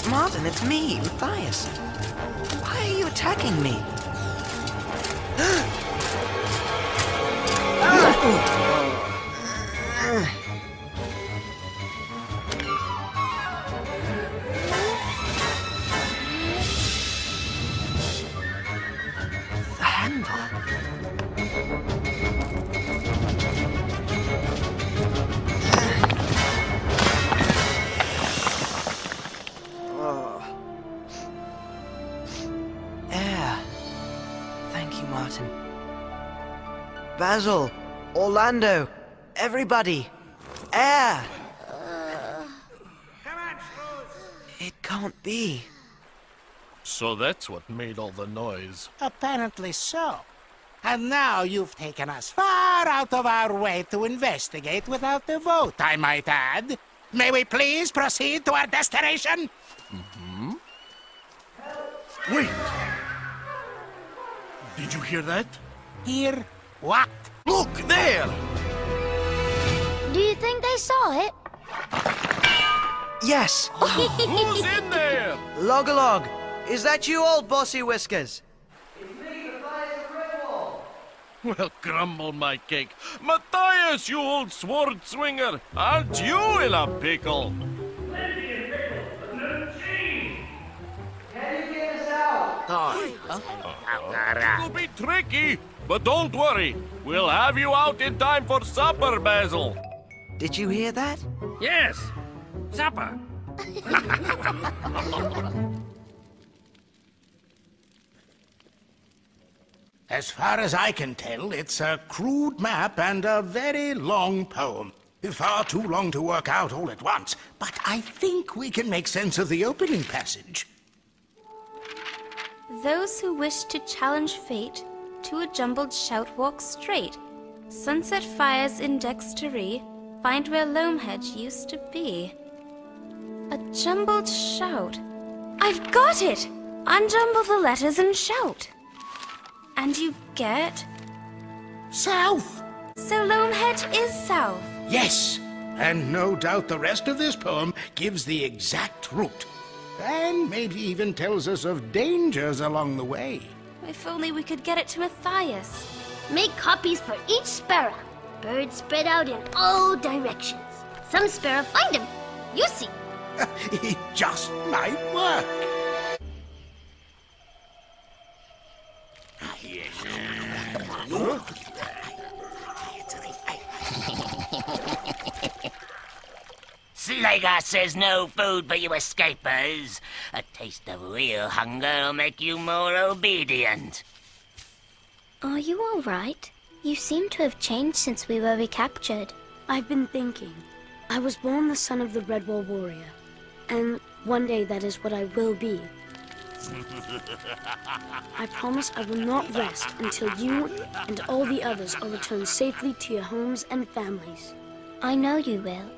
Speaker 6: Martin, it's me, Matthias. Why are you attacking me? The handle. Air. Thank you, Martin. Basil, Orlando, everybody, air! It can't be.
Speaker 21: So that's what made all the noise.
Speaker 8: Apparently so. And now you've taken us far out of our way to investigate without the vote, I might add. May we please proceed to our destination?
Speaker 21: Mm-hmm. Wait! Did you hear that?
Speaker 8: Hear what?
Speaker 21: Look, there!
Speaker 12: Do you think they saw it?
Speaker 6: Yes!
Speaker 21: Who's in there?
Speaker 6: Log-a-log, is that you, old bossy whiskers?
Speaker 21: Well, grumble my cake. Matthias, you old sword swinger, aren't you in a pickle? It'll be tricky, but don't worry. We'll have you out in time for supper, Basil.
Speaker 6: Did you hear that?
Speaker 3: Yes. Supper.
Speaker 8: As far as I can tell, it's a crude map and a very long poem. Far too long to work out all at once, but I think we can make sense of the opening passage.
Speaker 19: Those who wish to challenge fate to a jumbled shout walk straight. Sunset fires in Dextery, find where Loamhedge used to be. A jumbled shout. I've got it! Unjumble the letters and shout. And you get...
Speaker 8: South!
Speaker 19: So Loamhedge is south.
Speaker 8: Yes, and no doubt the rest of this poem gives the exact route. And maybe even tells us of dangers along the way.
Speaker 19: If only we could get it to Matthias.
Speaker 12: Make copies for each sparrow. Birds spread out in all directions. Some sparrow find them. You see.
Speaker 8: It just might work.
Speaker 20: Slager says no food for you escapers. A taste of real hunger will make you more obedient.
Speaker 12: Are you all right? You seem to have changed since we were recaptured.
Speaker 18: I've been thinking. I was born the son of the Redwall warrior, and one day that is what I will be. I promise I will not rest until you and all the others are returned safely to your homes and families.
Speaker 12: I know you will.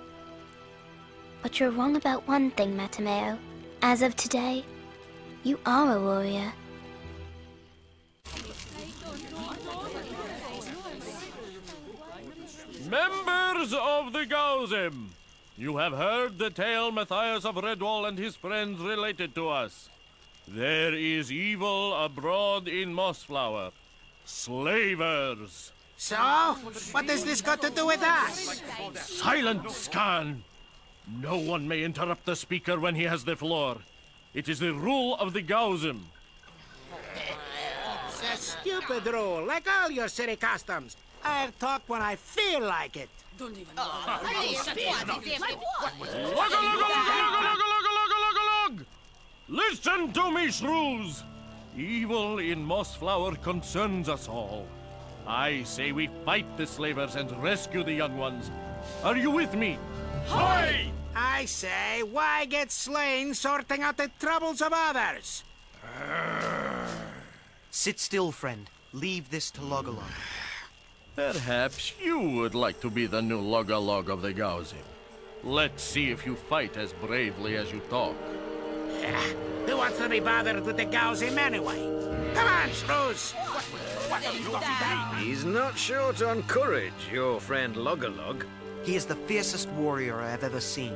Speaker 12: But you're wrong about one thing, Mattimeo. As of today, you are a warrior.
Speaker 21: Members of the Gauzim, you have heard the tale Matthias of Redwall and his friends related to us. There is evil abroad in Mossflower. Slavers.
Speaker 4: So? What has this got to do with us?
Speaker 21: Silence, Scan! No one may interrupt the speaker when he has the floor. It is the rule of the Gauzim.
Speaker 4: It's a stupid rule, like all your city customs. I'll talk when I feel like it.
Speaker 3: Don't even
Speaker 21: Listen to me, shrews! Evil in Mossflower concerns us all. I say we fight the slavers and rescue the young ones. Are you with me? Aye!
Speaker 4: I say, why get slain sorting out the troubles of others?
Speaker 6: Sit still, friend. Leave this to Logolog.
Speaker 21: Perhaps you would like to be the new Logolog of the Gauzim. Let's see if you fight as bravely as you talk.
Speaker 4: Who wants to be bothered with the Gauzim anyway? Come on, shrews!
Speaker 16: He's not short on courage, your friend Logolog.
Speaker 6: He is the fiercest warrior I have ever seen,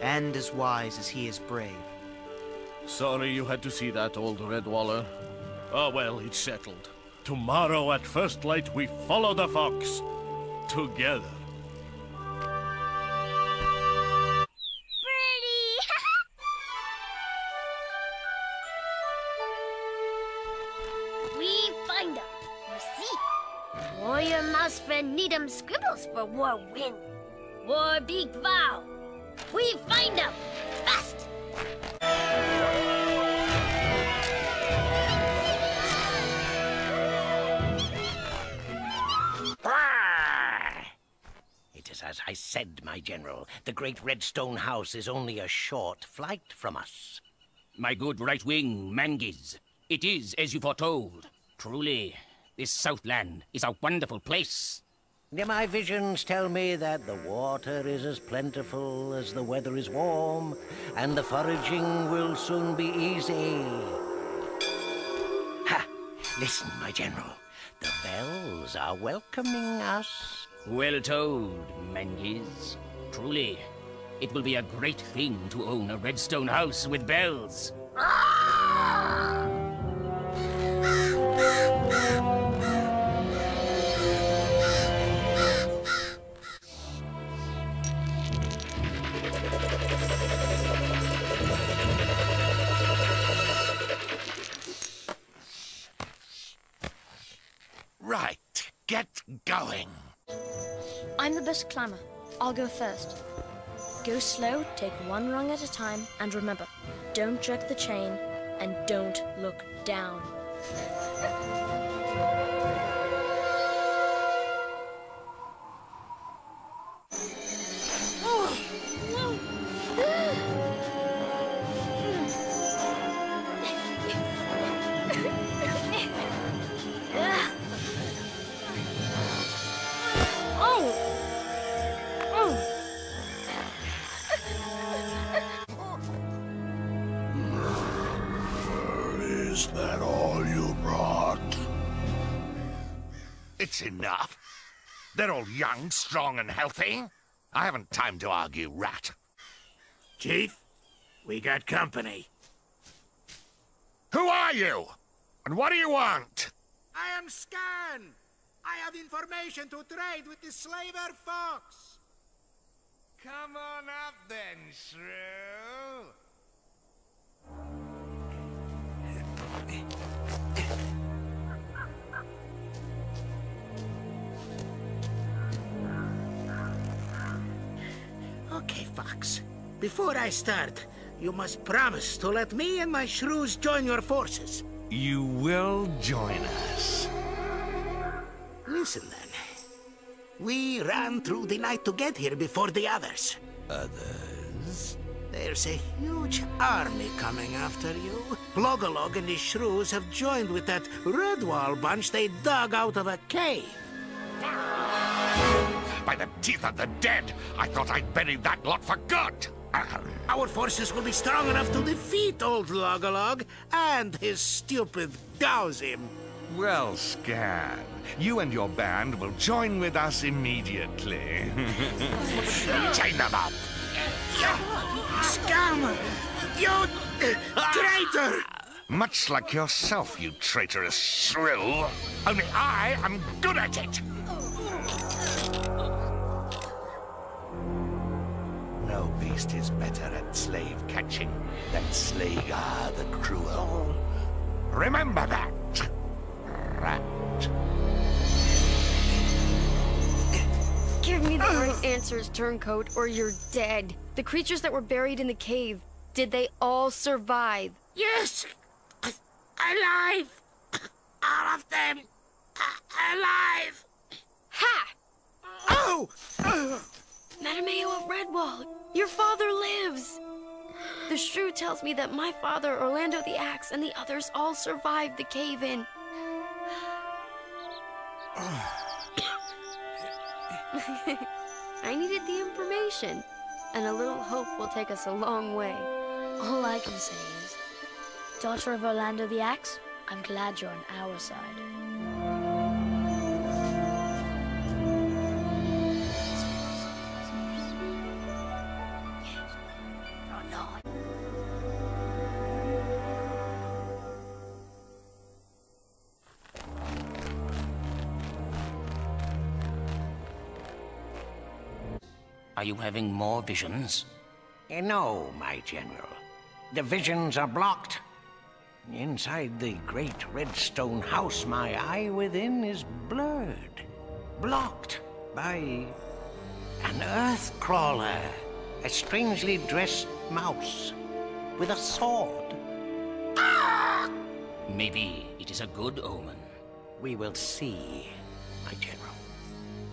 Speaker 6: and as wise as he is brave.
Speaker 21: Sorry you had to see that, old Redwaller. Oh well, it's settled. Tomorrow at first light we follow the fox. Together.
Speaker 12: We find them, you see. Warrior mouse friend Needham scribbles for war win. War big vow. We find them, fast.
Speaker 17: It is as I said, my general. The great red stone house is only a short flight from us.
Speaker 5: My good right wing, Mangiz. It is as you foretold. Truly, this Southland is a wonderful place.
Speaker 17: My visions tell me that the water is as plentiful as the weather is warm, and the foraging will soon be easy. Ha! Listen, my general. The bells are welcoming us.
Speaker 5: Well told, Mangiz. Truly, it will be a great thing to own a redstone house with bells.
Speaker 15: get going.
Speaker 18: I'm the best climber. I'll go first. Go slow, take one rung at a time, and remember, don't jerk the chain, and don't look down.
Speaker 15: Is that all you brought? It's enough. They're all young, strong, and healthy. I haven't time to argue, rat.
Speaker 8: Chief, we got company.
Speaker 15: Who are you? And what do you want?
Speaker 4: I am Scan. I have information to trade with the slaver fox.
Speaker 1: Come on up then, Shrew.
Speaker 4: Okay, Fox. Before I start, you must promise to let me and my shrews join your forces.
Speaker 1: You will join us.
Speaker 4: Listen then. We ran through the night to get here before the others.
Speaker 15: Others?
Speaker 4: There's a huge army coming after you. Logolog and his shrews have joined with that Redwall bunch they dug out of a cave.
Speaker 15: By the teeth of the dead, I thought I'd buried that lot for good.
Speaker 4: Our forces will be strong enough to defeat old Logolog and his stupid Gausim.
Speaker 1: Well, Scan, you and your band will join with us immediately.
Speaker 15: Chain them up!
Speaker 4: Scum! You traitor!
Speaker 15: Much like yourself, you traitorous shrew. Only I am good at it. No beast is better at slave catching than Slagar the Cruel. Remember that, rat.
Speaker 7: Give me the right answers, Turncoat, or you're dead. The creatures that were buried in the cave, did they all survive?
Speaker 4: Yes! Alive! All of them! Alive!
Speaker 7: Ha!
Speaker 4: Oh!
Speaker 7: Mattimeo of Redwall, your father lives! The shrew tells me that my father, Orlando the Axe, and the others all survived the cave-in. I needed the information, and a little hope will take us a long way.
Speaker 18: All I can say is, daughter of Orlando the Axe, I'm glad you're on our side.
Speaker 17: Are you having more visions?
Speaker 8: No, my general. The visions are blocked. Inside the great red stone house, my eye within is blurred. Blocked by an earth crawler. A strangely dressed mouse with a sword.
Speaker 17: Maybe it is a good omen.
Speaker 8: We will see, my general.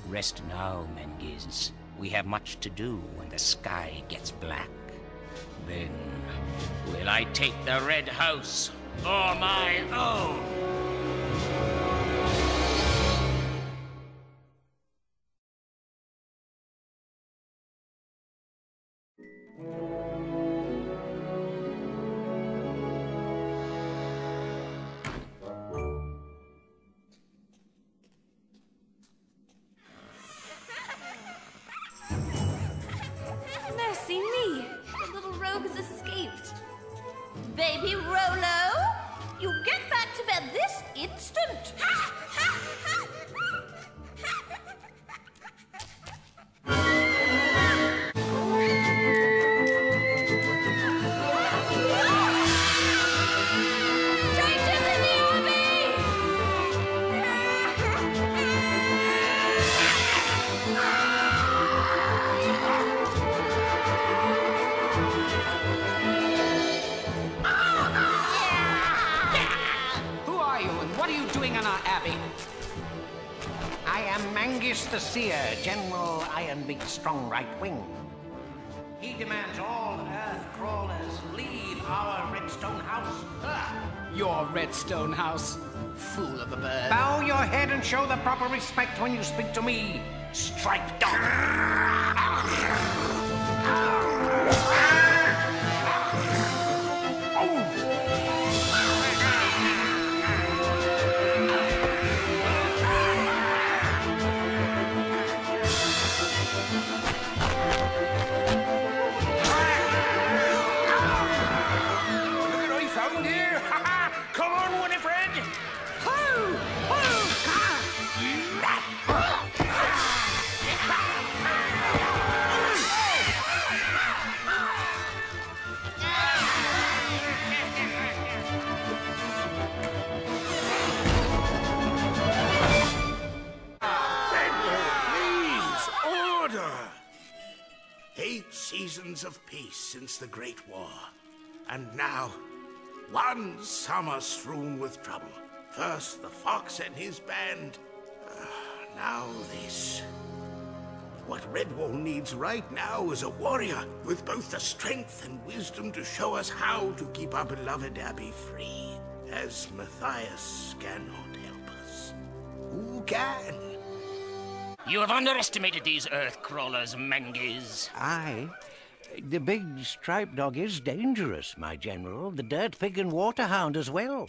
Speaker 17: Rest now, Mengiz. We have much to do when the sky gets black. Then will I take the Red House for my own?
Speaker 2: Mercy me! The little rogue has escaped. Baby Rolo, you get back to bed this instant! Strangers in the army!
Speaker 8: This the seer, General Ironbeak's strong right wing. He demands all Earth crawlers leave our Redstone house.
Speaker 3: Your Redstone house, fool of a bird.
Speaker 8: Bow your head and show the proper respect when you speak to me, striped dog. Seasons of peace since the Great War. And now, one summer strewn with trouble. First the fox and his band. Now this. What Redwall needs right now is a warrior with both the strength and wisdom to show us how to keep our beloved Abbey free, as Matthias cannot help us. Who can?
Speaker 5: You have underestimated these Earth crawlers, Mengiz.
Speaker 8: Aye. The big striped dog is dangerous, my general. The dirt pig and waterhound as well.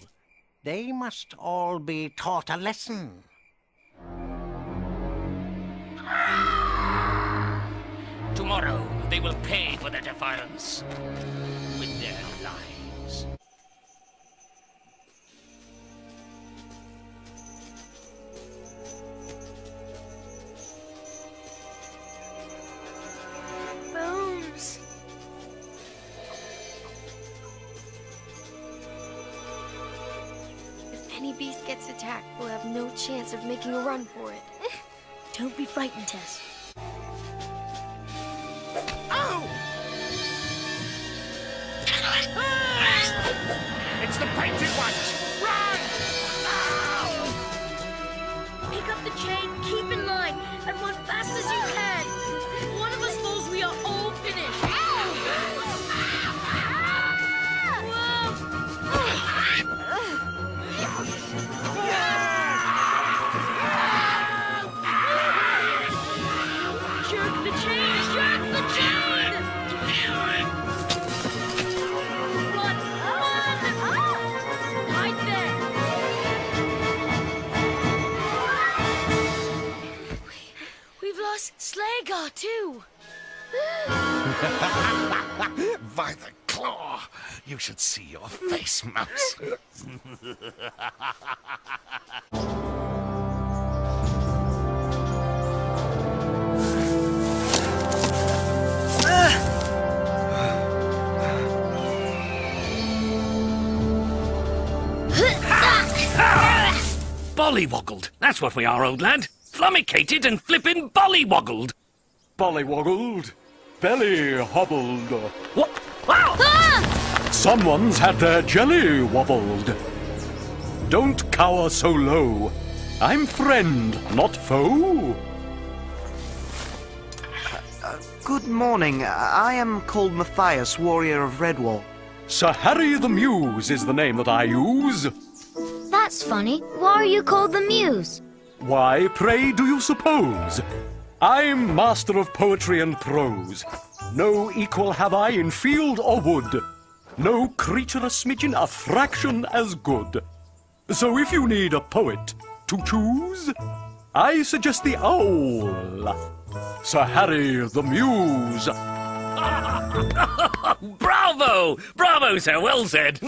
Speaker 8: They must all be taught a lesson.
Speaker 5: Tomorrow, they will pay for their defiance with their lives.
Speaker 7: Bones. If any beast gets attacked, we'll have no chance of making a run for it.
Speaker 14: Don't be frightened, Tess.
Speaker 5: It's the painted ones! Run!
Speaker 9: Pick up the chain, keep in line, and run fast as you can. If one of us falls, we are all finished. Jerk the chain! Jerk the chain! Run! Right there!
Speaker 14: We've lost Slagar, too.
Speaker 15: By the claw! You should see your face, Mouse.
Speaker 13: Bollywoggled. That's what we are, old lad. Flummicated and flippin' bollywoggled.
Speaker 11: Bollywoggled. Belly hobbled.
Speaker 13: What? Wow!
Speaker 11: Someone's had their jelly wobbled. Don't cower so low. I'm friend, not foe.
Speaker 6: Good morning. I am called Matthias, warrior of Redwall.
Speaker 11: Sir Harry the Muse is the name that I use.
Speaker 12: That's funny. Why are you called the Muse?
Speaker 11: Why, pray, do you suppose? I'm master of poetry and prose. No equal have I in field or wood. No creature a smidgen, a fraction as good. So if you need a poet to choose, I suggest the owl, Sir Harry the Muse.
Speaker 13: Bravo! Bravo, sir. Well said.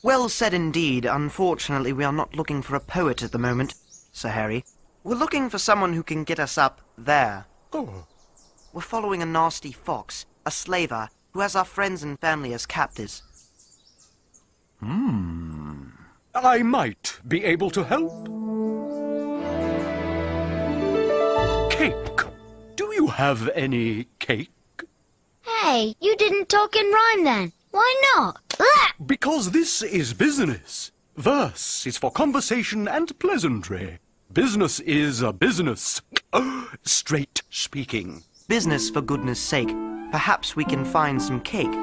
Speaker 6: Well said indeed. Unfortunately, we are not looking for a poet at the moment, Sir Harry. We're looking for someone who can get us up there.
Speaker 11: Oh.
Speaker 6: We're following a nasty fox, a slaver, who has our friends and family as captives.
Speaker 11: I might be able to help. Cake. Do you have any cake?
Speaker 12: Hey, you didn't talk in rhyme then. Why not?
Speaker 11: Because this is business. Verse is for conversation and pleasantry. Business is a business. Straight speaking.
Speaker 6: Business, for goodness sake. Perhaps we can find some cake.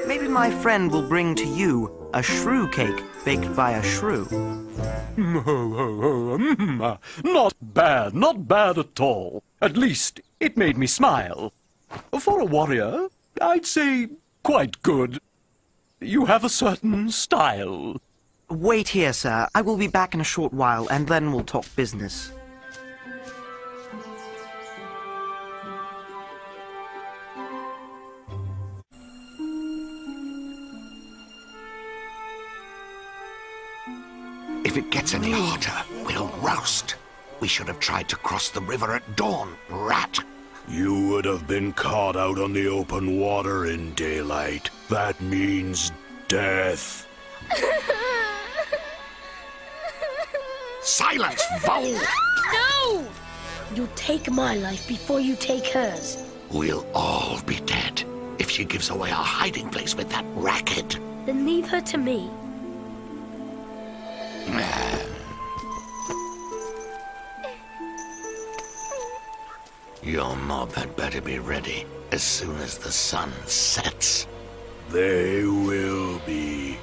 Speaker 6: Maybe my friend will bring to you a shrew cake baked by a shrew.
Speaker 11: Not bad at all. At least, it made me smile. For a warrior, I'd say quite good. You have a certain style.
Speaker 6: Wait here, sir. I will be back in a short while, and then we'll talk business.
Speaker 15: If it gets any hotter, we'll roast. We should have tried to cross the river at dawn, rat.
Speaker 10: You would have been caught out on the open water in daylight. That means death.
Speaker 15: Silence, vole!
Speaker 18: No! You'll take my life before you take hers.
Speaker 15: We'll all be dead if she gives away our hiding place with that racket.
Speaker 18: Then leave her to me.
Speaker 15: Your mob had better be ready as soon as the sun sets.
Speaker 10: They will be.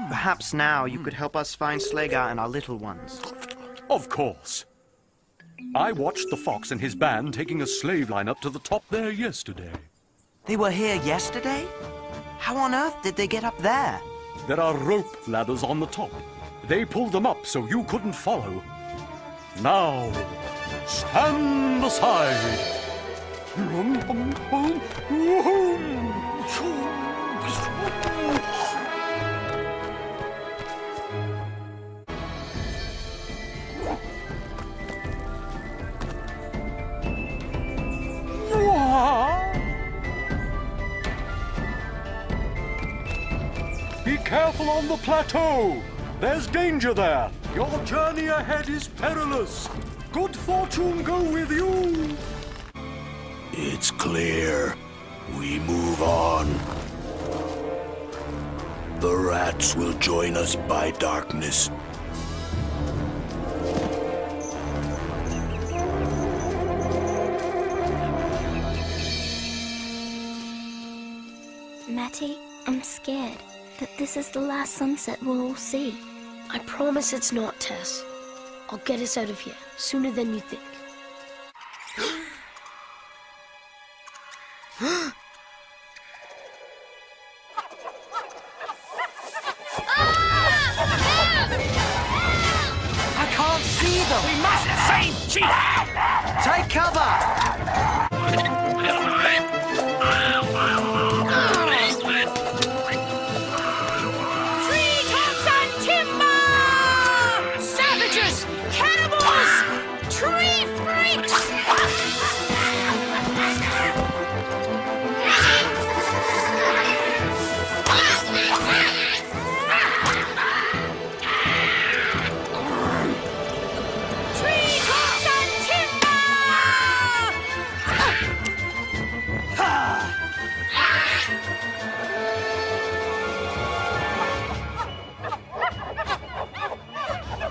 Speaker 6: Perhaps now you could help us find Slegar and our little ones.
Speaker 11: Of course. I watched the fox and his band taking a slave line up to the top there yesterday.
Speaker 6: They were here yesterday? How on earth did they get up there?
Speaker 11: There are rope ladders on the top. They pulled them up so you couldn't follow. Now, stand aside. Be careful on the plateau. There's danger there. Your journey ahead is perilous. Good fortune go with you.
Speaker 10: It's clear. We move on. The rats will join us by darkness.
Speaker 19: Matty, I'm scared that this is the last sunset we'll all see.
Speaker 18: I promise it's not, Tess. I'll get us out of here sooner than you think.
Speaker 6: I can't see them!
Speaker 5: We must save Chief!
Speaker 6: Take cover!
Speaker 2: Treetops and timber! Savages! Cannibals! Tree freaks! Treetops and timber!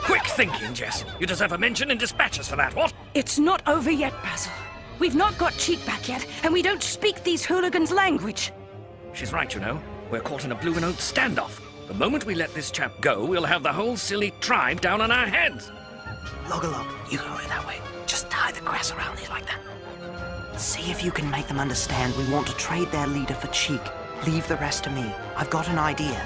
Speaker 16: Quick thinking, Jess. You deserve a mention in dispatches for that, what?
Speaker 22: It's not over yet, Basil. We've not got Cheek back yet, and we don't speak these hooligans' language.
Speaker 16: She's right, you know. We're caught in a blue and oat standoff. The moment we let this chap go, we'll have the whole silly tribe down on our heads.
Speaker 6: Log, you go that way. Just tie the grass around it like that. See if you can make them understand we want to trade their leader for Cheek. Leave the rest to me. I've got an idea.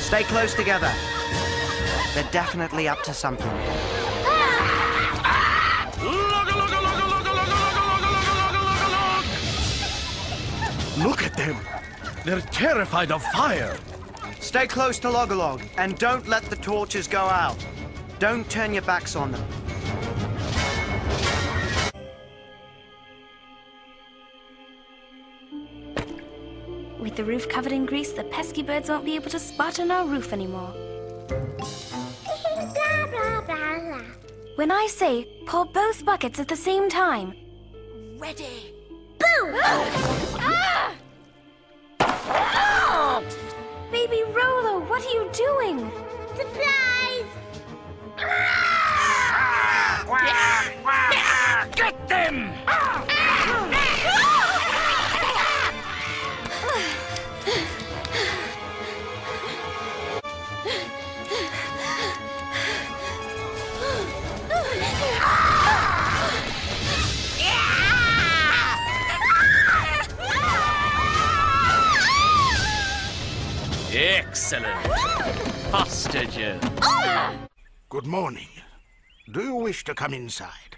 Speaker 6: Stay close together. They're definitely up to something.
Speaker 16: Look at them. They're terrified of fire.
Speaker 6: Stay close to Log, and don't let the torches go out. Don't turn your backs on them.
Speaker 19: With the roof covered in grease, the pesky birds won't be able to spot on our roof anymore.
Speaker 12: Blah, blah, blah, blah.
Speaker 19: When I say pour both buckets at the same time.
Speaker 14: Ready.
Speaker 12: Boom!
Speaker 19: Ah! Ah! Baby Rolo, what are you doing?
Speaker 12: Supplies!
Speaker 5: Get them! Excellent. Hostages.
Speaker 8: Good morning. Do you wish to come inside?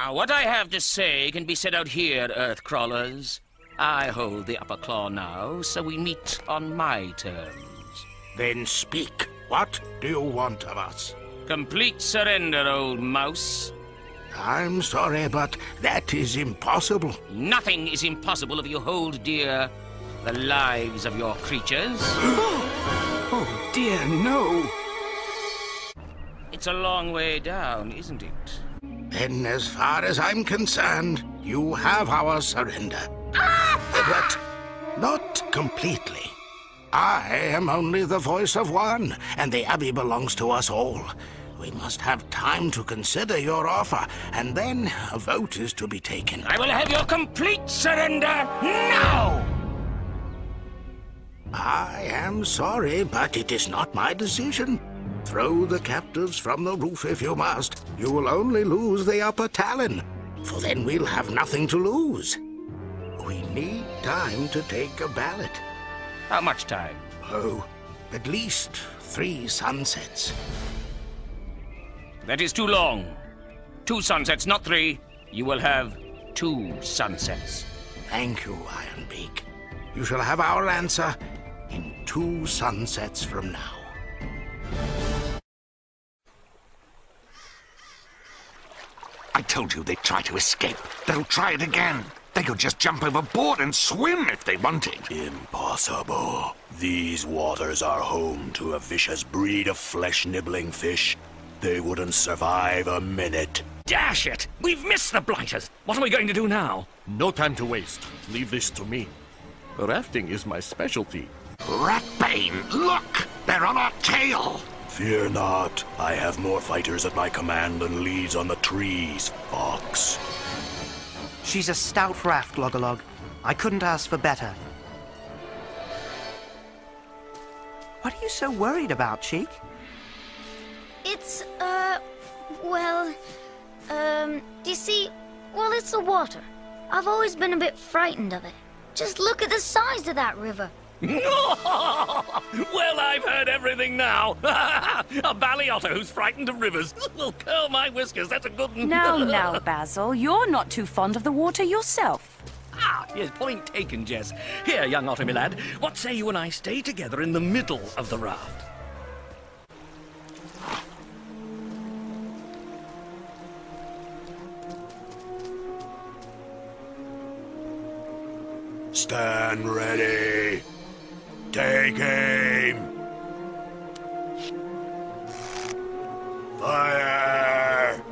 Speaker 5: What I have to say can be said out here, Earth Crawlers. I hold the upper claw now, so we meet on my terms.
Speaker 8: Then speak. What do you want of us?
Speaker 5: Complete surrender, old mouse.
Speaker 8: I'm sorry, but that is impossible.
Speaker 5: Nothing is impossible if you hold dear the lives of your creatures.
Speaker 3: Oh, dear, no.
Speaker 5: It's a long way down, isn't it?
Speaker 8: Then, as far as I'm concerned, you have our surrender. But not completely. I am only the voice of one, and the Abbey belongs to us all. We must have time to consider your offer, and then a vote is to be taken.
Speaker 5: I will have your complete surrender now!
Speaker 8: I am sorry, but it is not my decision. Throw the captives from the roof if you must. You will only lose the upper talon, for then we'll have nothing to lose. We need time to take a ballot.
Speaker 5: How much time?
Speaker 8: Oh, at least 3 sunsets.
Speaker 5: That is too long. 2 sunsets, not 3. You will have 2 sunsets.
Speaker 8: Thank you, Ironbeak. You shall have our answer in 2 sunsets from now.
Speaker 15: I told you they'd try to escape. They'll try it again. They could just jump overboard and swim if they wanted.
Speaker 10: Impossible. These waters are home to a vicious breed of flesh-nibbling fish. They wouldn't survive a minute.
Speaker 13: Dash it! We've missed the blighters! What are we going to do now?
Speaker 20: No time to waste. Leave this to me. Rafting is my specialty.
Speaker 15: Ratbane, look! They're on our tail!
Speaker 10: Fear not. I have more fighters at my command than leaves on the trees, Fox.
Speaker 6: She's a stout raft, Loggerlog. I couldn't ask for better. What are you so worried about, Cheek?
Speaker 12: It's, you see, well, it's the water. I've always been a bit frightened of it. Just look at the size of that river.
Speaker 13: Well, I've heard everything now. A bally otter who's frightened of rivers. Will curl my whiskers, that's a good one.
Speaker 22: Now, Basil, you're not too fond of the water yourself.
Speaker 13: Yes, point taken, Jess. Here, young otter, my lad, what say you and I stay together in the middle of the raft?
Speaker 10: Stand ready. Take aim. Fire!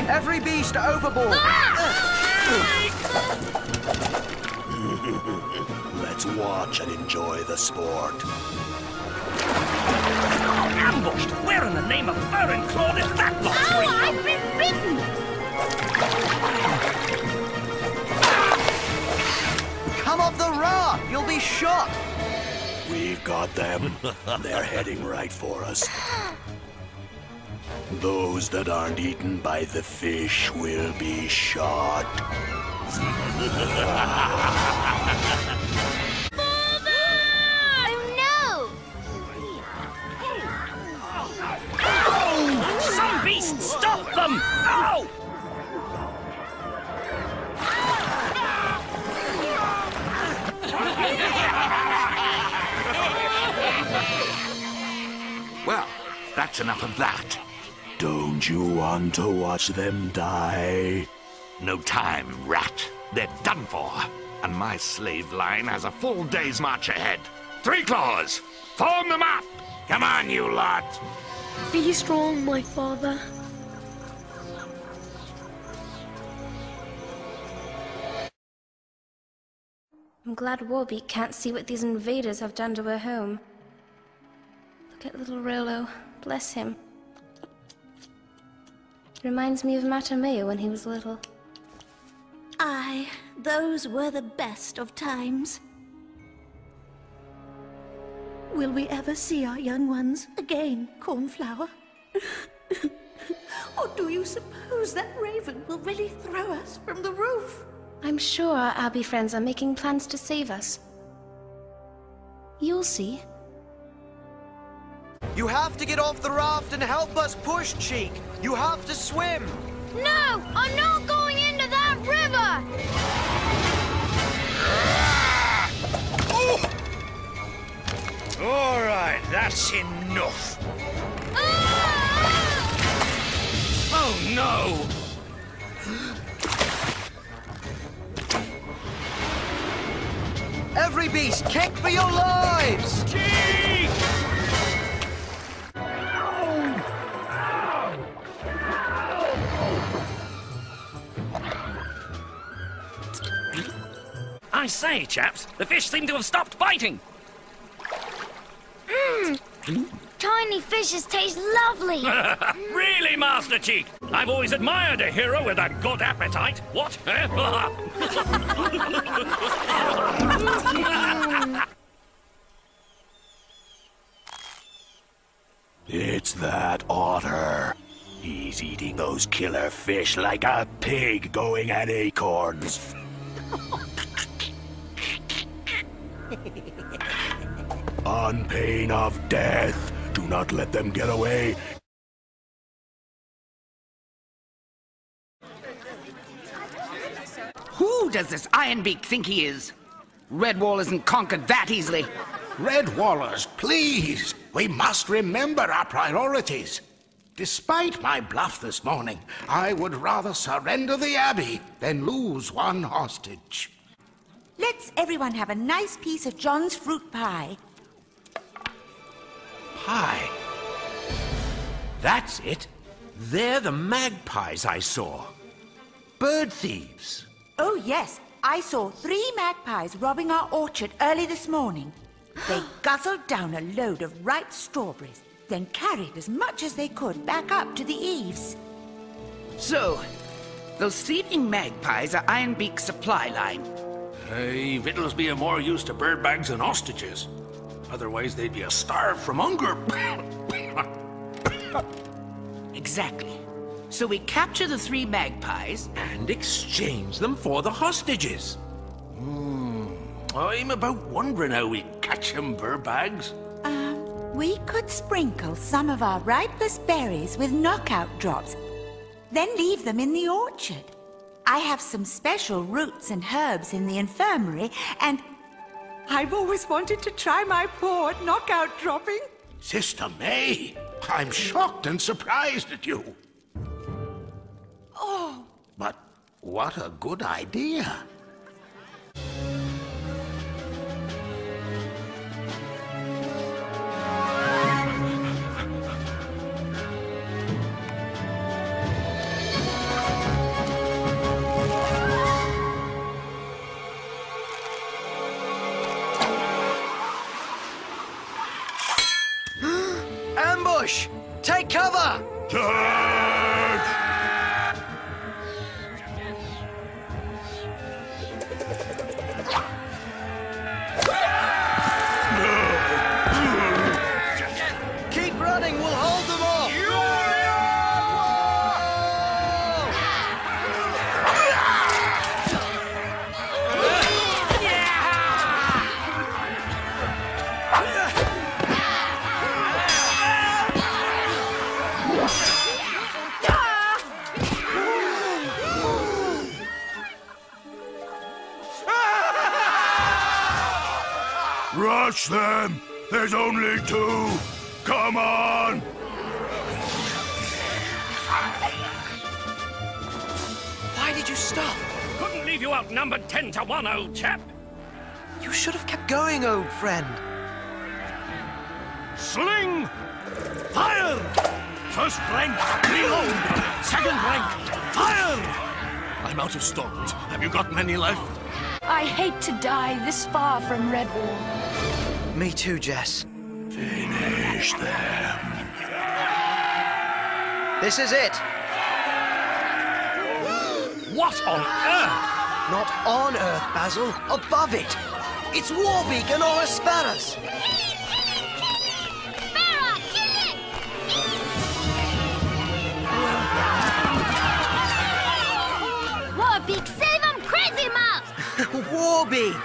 Speaker 6: Every beast overboard!
Speaker 10: Let's watch and enjoy the sport.
Speaker 13: Oh, ambushed! Where in the name of fur and claw did that lot spring from?
Speaker 12: I've been bitten!
Speaker 6: Come off the raft! You'll be shot!
Speaker 10: We've got them. They're heading right for us. Those that aren't eaten by the fish will be shot.
Speaker 13: Some beast! Stop them! Ow!
Speaker 15: Well, that's enough of that.
Speaker 10: Don't you want to watch them die?
Speaker 15: No time, rat. They're done for. And my slave line has a full day's march ahead. Three Claws, form them up! Come on, you lot!
Speaker 18: Be strong, my father.
Speaker 19: I'm glad Warbeak can't see what these invaders have done to her home. Look at little Rolo. Bless him. Reminds me of Mattimeo when he was little.
Speaker 1: Aye, those were the best of times. Will we ever see our young ones again, Cornflower? Or do you suppose that raven will really throw us from the roof?
Speaker 19: I'm sure our Abbey friends are making plans to save us. You'll see.
Speaker 6: You have to get off the raft and help us push, Cheek. You have to swim.
Speaker 12: No! I'm not going into that river!
Speaker 16: All right, that's enough. Oh, no!
Speaker 6: Every beast, kick for your lives!
Speaker 16: Cheek!
Speaker 5: I say, chaps, the fish seem to have stopped biting.
Speaker 12: Tiny fishes taste lovely.
Speaker 5: Really, Master Cheek? I've always admired a hero with a good appetite. What?
Speaker 10: It's that otter. He's eating those killer fish like a pig going at acorns. On pain of death, do not let them get away.
Speaker 3: Who does this Ironbeak think he is? Redwall isn't conquered that easily.
Speaker 4: Redwallers, please. We must remember our priorities. Despite my bluff this morning, I would rather surrender the Abbey than lose one hostage.
Speaker 21: Let's everyone have a nice piece of John's fruit pie.
Speaker 13: Pie? That's it. They're the magpies I saw. Bird thieves.
Speaker 21: Oh, yes. I saw 3 magpies robbing our orchard early this morning. They guzzled down a load of ripe strawberries, then carried as much as they could back up to the eaves.
Speaker 3: So, those thieving magpies are Ironbeak's supply line.
Speaker 13: Hey, victuals be of more use to bird bags than hostages. Otherwise, they'd be starved from hunger.
Speaker 3: Exactly. So we capture the 3 magpies
Speaker 13: and exchange them for the hostages. I'm about wondering how we catch them, bird bags.
Speaker 21: We could sprinkle some of our ripest berries with knockout drops, then leave them in the orchard. I have some special roots and herbs in the infirmary, and I've always wanted to try my paw at knockout dropping.
Speaker 4: Sister May, I'm shocked and surprised at you.
Speaker 21: Oh!
Speaker 4: But what a good idea.
Speaker 6: Ambush! Take cover! Keep running, we'll hold them off!
Speaker 10: Rush them! There's only 2! Come on!
Speaker 6: Why did did you stop?
Speaker 16: Couldn't leave you outnumbered 10 to 1, old chap.
Speaker 6: You should have kept going, old friend.
Speaker 10: Sling! Fire! First rank, reload! Second rank, fire! I'm out of stones. Have you got many left?
Speaker 22: I hate to die this far from Redwall.
Speaker 6: Me too, Jess.
Speaker 10: Finish them.
Speaker 6: This is it.
Speaker 16: What on earth?
Speaker 6: Not on Earth, Basil. Above it. It's Warbeak and Orosparas.
Speaker 12: Warbeak, save him, Crazy Mouse!
Speaker 6: Warbeak!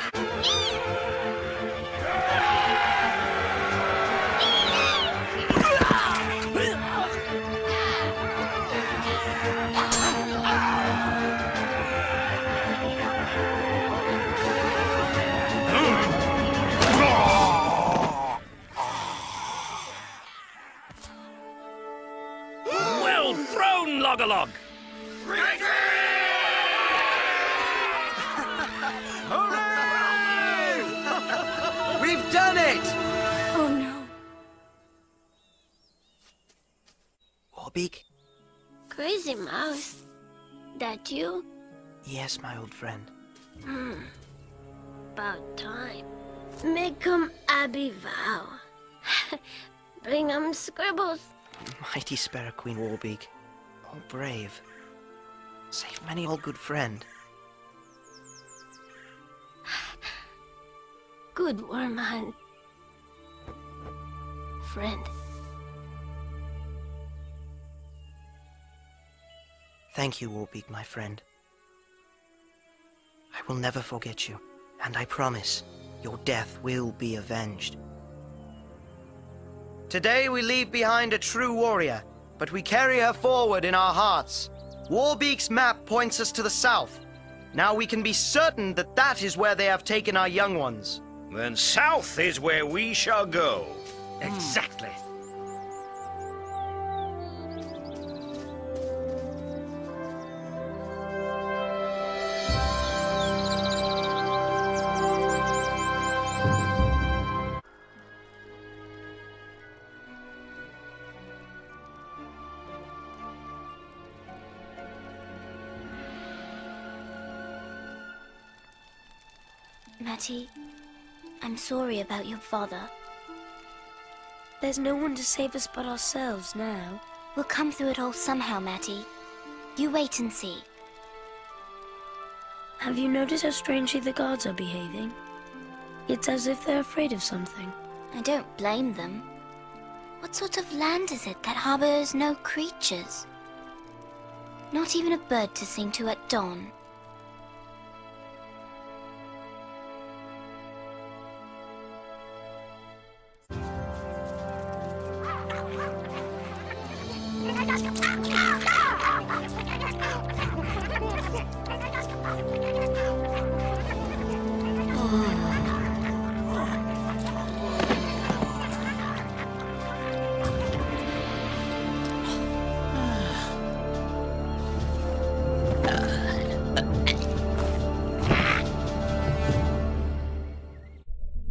Speaker 16: Well thrown, Log-a-Log!
Speaker 6: We've done it!
Speaker 22: Oh no.
Speaker 6: Warbeak?
Speaker 12: Crazy Mouse, that you?
Speaker 6: Yes, my old friend.
Speaker 12: About time. Make 'em Abbey vow. Bring 'em scribbles.
Speaker 6: Mighty Sparrow Queen Warbeak. Oh, brave. Save many old good friend.
Speaker 12: Good Wormhunt. Friend.
Speaker 6: Thank you, Warbeak, my friend. I will never forget you, and I promise your death will be avenged. Today we leave behind a true warrior, but we carry her forward in our hearts. Warbeak's map points us to the south. Now we can be certain that that is where they have taken our young ones.
Speaker 16: Then south is where we shall go.
Speaker 6: Exactly.
Speaker 18: Matty, I'm sorry about your father.
Speaker 19: There's no one to save us but ourselves now.
Speaker 18: We'll come through it all somehow, Matty. You wait and see.
Speaker 19: Have you noticed how strangely the guards are behaving? It's as if they're afraid of something.
Speaker 18: I don't blame them. What sort of land is it that harbors no creatures? Not even a bird to sing to at dawn.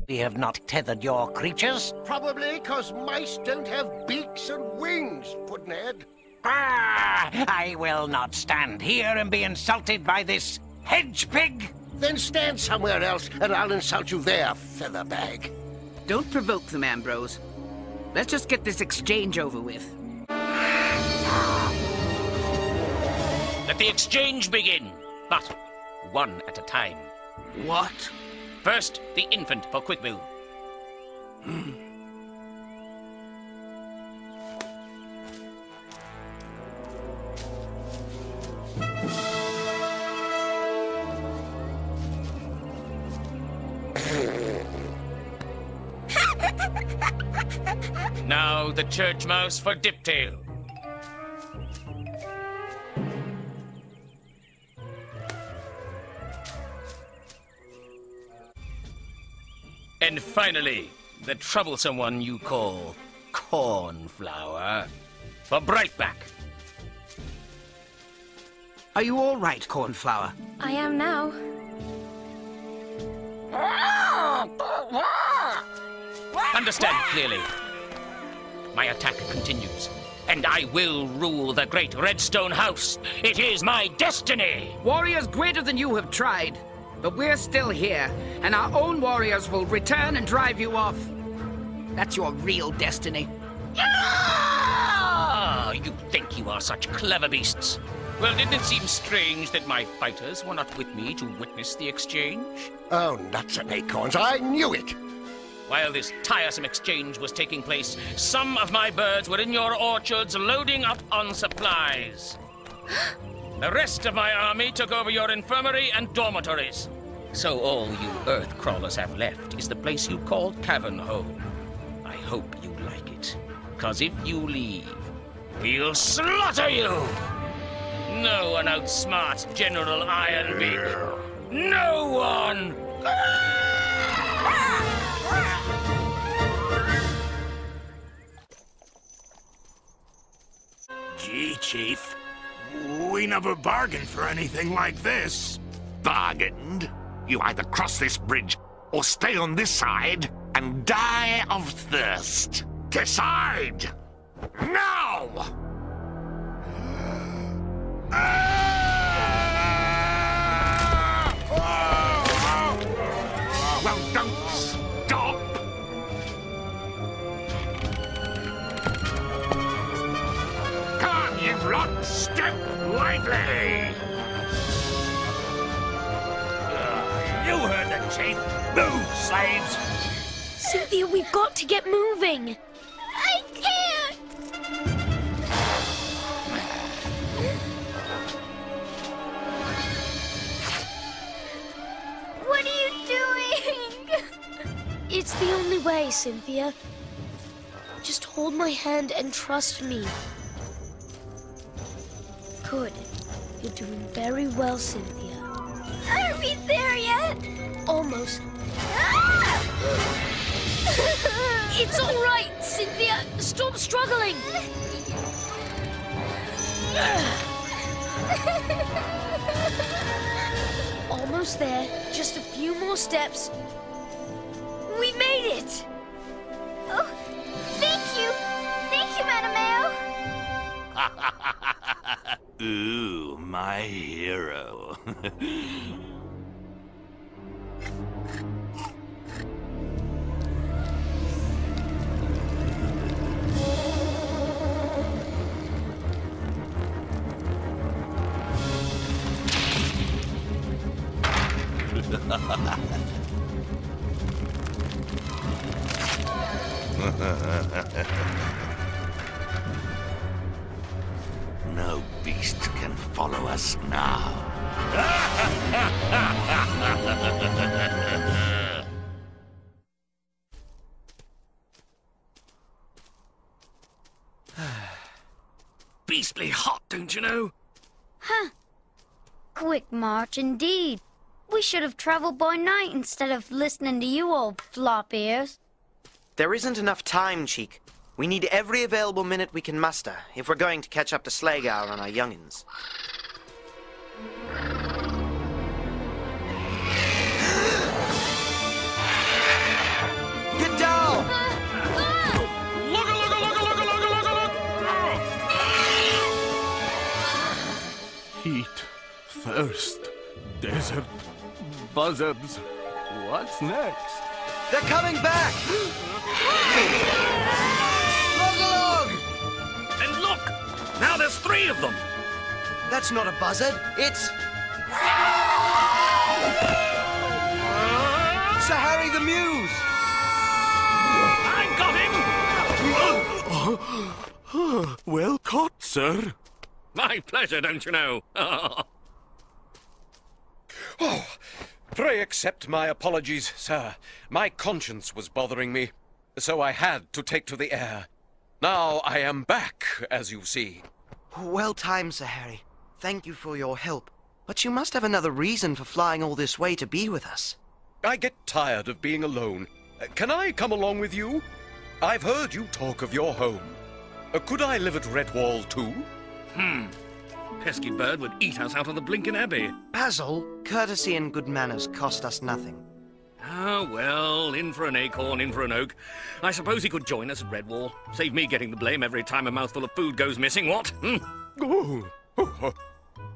Speaker 7: We have not tethered your creatures.
Speaker 8: Probably because mice don't have beaks and wings, Puddinhead.
Speaker 7: I will not stand here and be insulted by this hedge pig.
Speaker 8: Then stand somewhere else and I'll insult you there, featherbag.
Speaker 3: Don't provoke them, Ambrose. Let's just get this exchange over with.
Speaker 5: Let the exchange begin, but one at a time.
Speaker 3: What?
Speaker 5: First, the infant for Quickbill. Now the church mouse for Diptail. And finally, the troublesome one you call Cornflower for Brightback.
Speaker 3: Are you all right, Cornflower?
Speaker 19: I am now.
Speaker 5: Understand clearly. My attack continues, and I will rule the great Redstone House. It is my destiny!
Speaker 3: Warriors greater than you have tried, but we're still here, and our own warriors will return and drive you off. That's your real destiny.
Speaker 5: Ah! You think you are such clever beasts. Well, didn't it seem strange that my fighters were not with me to witness the exchange?
Speaker 10: Oh, nuts and acorns, I knew it!
Speaker 5: While this tiresome exchange was taking place, some of my birds were in your orchards loading up on supplies. The rest of my army took over your infirmary and dormitories. So all you earth crawlers have left is the place you call Cavern Home. I hope you like it, 'cause if you leave, we'll slaughter you! No one outsmarts General Ironbeak. No one!
Speaker 4: Gee, Chief. We never bargained for anything like this.
Speaker 15: Bargained? You either cross this bridge or stay on this side and die of thirst. Decide! Now! Well, don't stop! Come, you lot, step lively!
Speaker 5: You heard the chief. Move, slaves!
Speaker 18: Cynthia, we've got to get moving.
Speaker 12: I can't! What are you doing?
Speaker 18: It's the only way, Cynthia. Just hold my hand and trust me. Good. You're doing very well, Cynthia.
Speaker 12: Are we there yet?
Speaker 18: Almost. It's all right, Cynthia. Stop struggling. Almost there. Just a few more steps. We made it!
Speaker 12: Oh, thank you! Thank you, Mattimeo!
Speaker 15: Ooh, my hero. No beast can follow us now.
Speaker 5: Beastly hot, don't you know?
Speaker 12: Huh. Quick march indeed. We should have traveled by night instead of listening to you old flop ears.
Speaker 6: There isn't enough time, Cheek. We need every available minute we can muster if we're going to catch up to Slagar on our youngins. Get down!
Speaker 20: Heat, thirst, desert, buzzards. What's next?
Speaker 6: They're coming back! Log!
Speaker 5: And look! Now there's 3 of them!
Speaker 6: That's not a buzzard, it's... Sir Harry the Muse!
Speaker 5: I got him!
Speaker 20: Well caught, sir.
Speaker 5: My pleasure, don't you know?
Speaker 11: Oh, pray accept my apologies, sir. My conscience was bothering me, so I had to take to the air. Now I am back, as you see.
Speaker 6: Well timed, Sir Harry. Thank you for your help. But you must have another reason for flying all this way to be with us.
Speaker 11: I get tired of being alone. Can I come along with you? I've heard you talk of your home. Could I live at Redwall too?
Speaker 16: pesky bird would eat us out of the blinking abbey.
Speaker 6: Basil, courtesy and good manners cost us nothing.
Speaker 16: Ah, well, in for an acorn, in for an oak. I suppose he could join us at Redwall. Save me getting the blame every time a mouthful of food goes missing, what?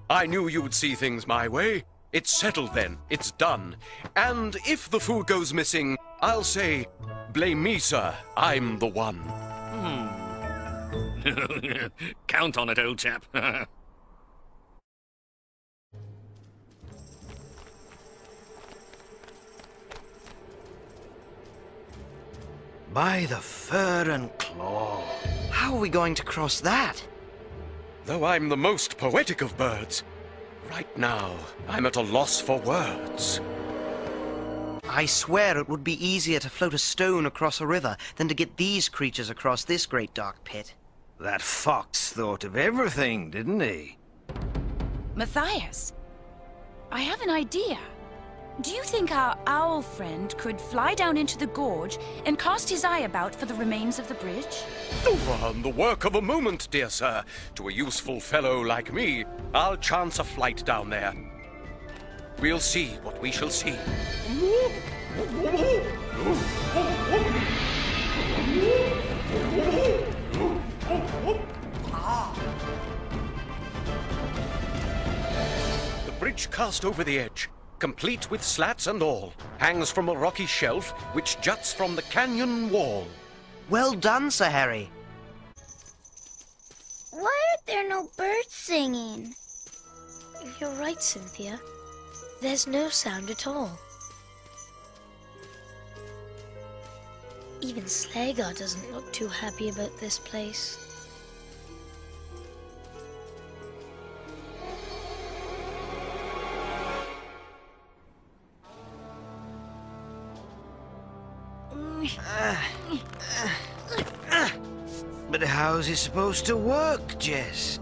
Speaker 11: I knew you would see things my way. It's settled then. It's done. And if the food goes missing, I'll say, blame me, sir. I'm the one.
Speaker 16: Count on it, old chap.
Speaker 6: By the fur and claw. How are we going to cross that?
Speaker 11: Though I'm the most poetic of birds, right now I'm at a loss for words.
Speaker 6: I swear it would be easier to float a stone across a river than to get these creatures across this great dark pit.
Speaker 16: That fox thought of everything, didn't he?
Speaker 22: Matthias, I have an idea. Do you think our owl friend could fly down into the gorge and cast his eye about for the remains of the bridge?
Speaker 11: The work of a moment, dear sir. To a useful fellow like me, I'll chance a flight down there. We'll see what we shall see. The bridge cast over the edge, complete with slats and all, hangs from a rocky shelf which juts from the canyon wall.
Speaker 6: Well done, Sir Harry.
Speaker 12: Why are there no birds singing?
Speaker 18: You're right, Cynthia. There's no sound at all. Even Slagar doesn't look too happy about this place.
Speaker 6: But how's it supposed to work, Jess?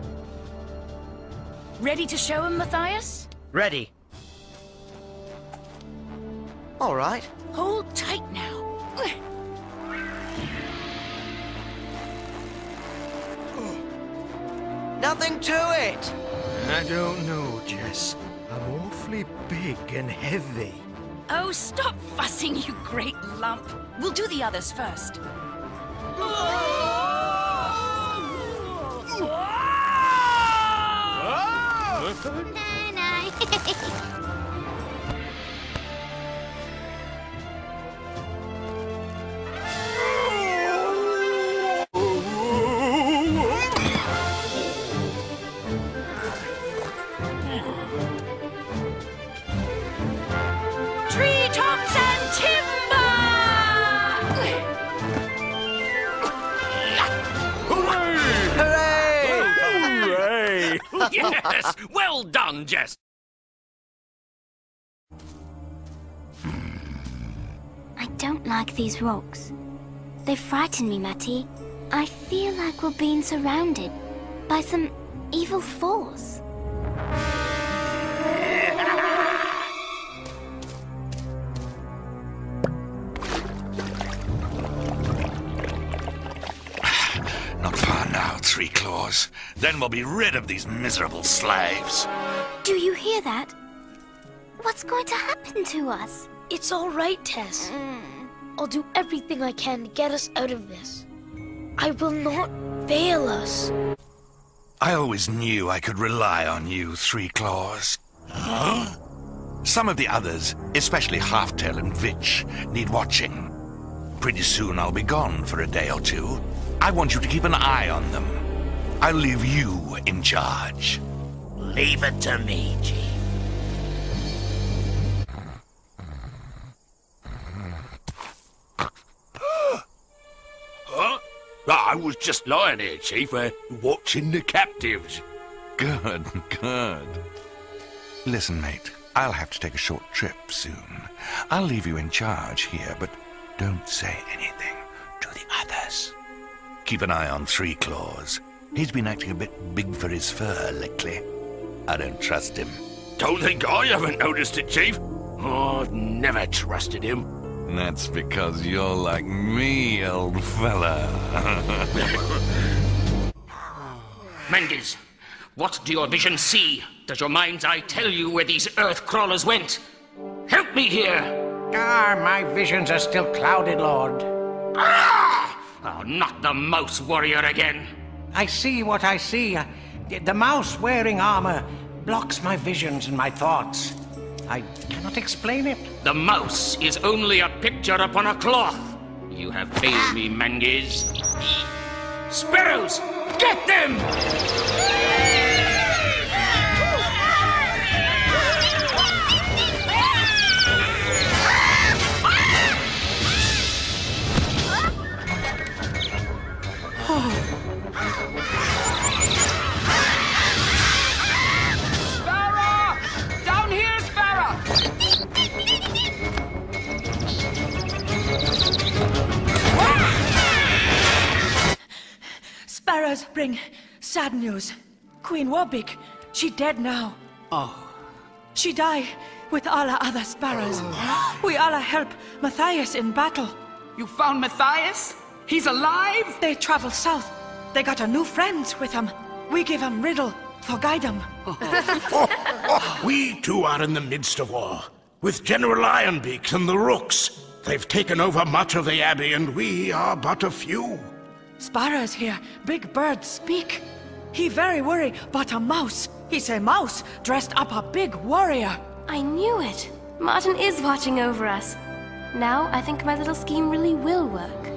Speaker 22: Ready to show him, Matthias?
Speaker 6: Ready. All right.
Speaker 22: Hold tight now.
Speaker 6: Nothing to it.
Speaker 16: I don't know, Jess. I'm awfully big and heavy.
Speaker 22: Oh, stop fussing, you great lump. We'll do the others first.
Speaker 2: Treetops and timber!
Speaker 6: Hooray!
Speaker 16: Yes! Well done, Jess!
Speaker 12: I don't like these rocks. They frighten me, Matty. I feel like we're being surrounded by some evil force.
Speaker 15: Not far now, Three Claws. Then we'll be rid of these miserable slaves.
Speaker 12: Do you hear that? What's going to happen to us?
Speaker 18: It's all right, Tess. I'll do everything I can to get us out of this. I will not fail us.
Speaker 15: I always knew I could rely on you, Three Claws. Huh? Some of the others, especially Halftail and Vitch, need watching. Pretty soon I'll be gone for a day or two. I want you to keep an eye on them. I'll leave you in charge.
Speaker 8: Leave it to me, Chief.
Speaker 5: Huh? I was just lying here, Chief, watching the captives.
Speaker 15: Good, good. Listen, mate, I'll have to take a short trip soon. I'll leave you in charge here, but don't say anything to the others. Keep an eye on Three Claws. He's been acting a bit big for his fur lately. I don't trust him.
Speaker 5: Don't think I haven't noticed it, Chief. Oh, I've never trusted him.
Speaker 15: That's because you're like me, old fella.
Speaker 3: Mendes,
Speaker 5: What do your visions see? Does your mind's eye tell you where these earth crawlers went? Help me here!
Speaker 7: My visions are still clouded, Lord.
Speaker 5: Oh, not the mouse warrior again.
Speaker 7: I see what I see. The mouse wearing armor blocks my visions and my thoughts. I cannot explain it.
Speaker 5: The mouse is only a picture upon a cloth. You have failed me, Mangiz. Sparrows, get them!
Speaker 3: Sparrow! Down here, Sparrow!
Speaker 9: Sparrows bring sad news. Queen Warbeak, she dead now.
Speaker 3: Oh.
Speaker 9: She die with all our other sparrows. We all help Matthias in battle.
Speaker 3: You found Matthias? He's alive?
Speaker 9: They travel south. They got a new friends with them. We give them riddle for guide them.
Speaker 4: We too are in the midst of war. With General Ironbeak and the Rooks. They've taken over much of the Abbey and we are but a few.
Speaker 9: Sparrows here, big birds speak. He very worry about a mouse. He say mouse dressed up a big warrior.
Speaker 18: I knew it. Martin is watching over us. Now I think my little scheme really will work.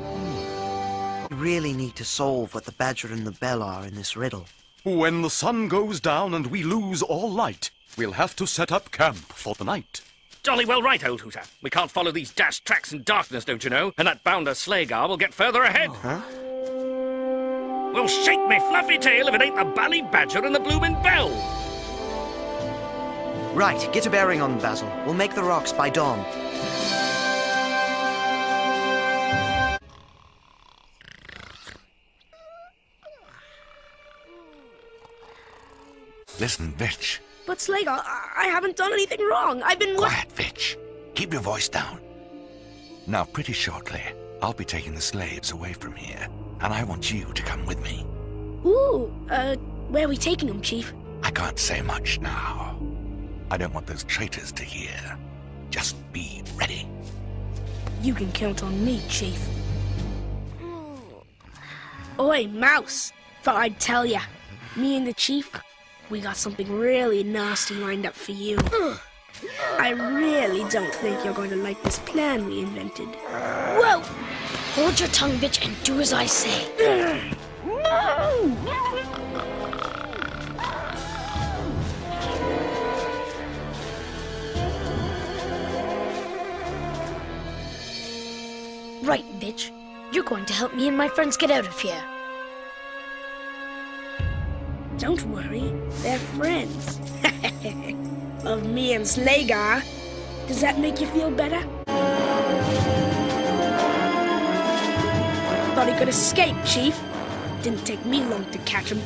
Speaker 6: We really need to solve what the Badger and the Bell are in this riddle.
Speaker 11: When the sun goes down and we lose all light, we'll have to set up camp for the night.
Speaker 5: Jolly well right, old hooter. We can't follow these dashed tracks in darkness, don't you know? And that bounder Slagar will get further ahead.
Speaker 6: Huh?
Speaker 5: Well, shake me fluffy tail if it ain't the bally Badger and the bloomin' Bell.
Speaker 6: Right, get a bearing on Basil. We'll make the rocks by dawn.
Speaker 15: Listen, Vitch.
Speaker 2: But Slagar, I haven't done anything wrong. I've been...
Speaker 15: Quiet, Vitch. Keep your voice down. Now, pretty shortly, I'll be taking the slaves away from here, and I want you to come with me.
Speaker 2: Ooh, where are we taking them, Chief?
Speaker 15: I can't say much now. I don't want those traitors to hear. Just be ready.
Speaker 2: You can count on me, Chief. Oi, Mouse. Thought I'd tell ya. Me and the Chief, we got something really nasty lined up for you. I really don't think you're going to like this plan we invented.
Speaker 18: Whoa! Hold your tongue, bitch, and do as I say. Right, bitch. You're going to help me and my friends get out of here.
Speaker 2: Don't worry, they're friends. Of me and Slagar. Does that make you feel better? Thought he could escape, Chief. Didn't take me long to catch him.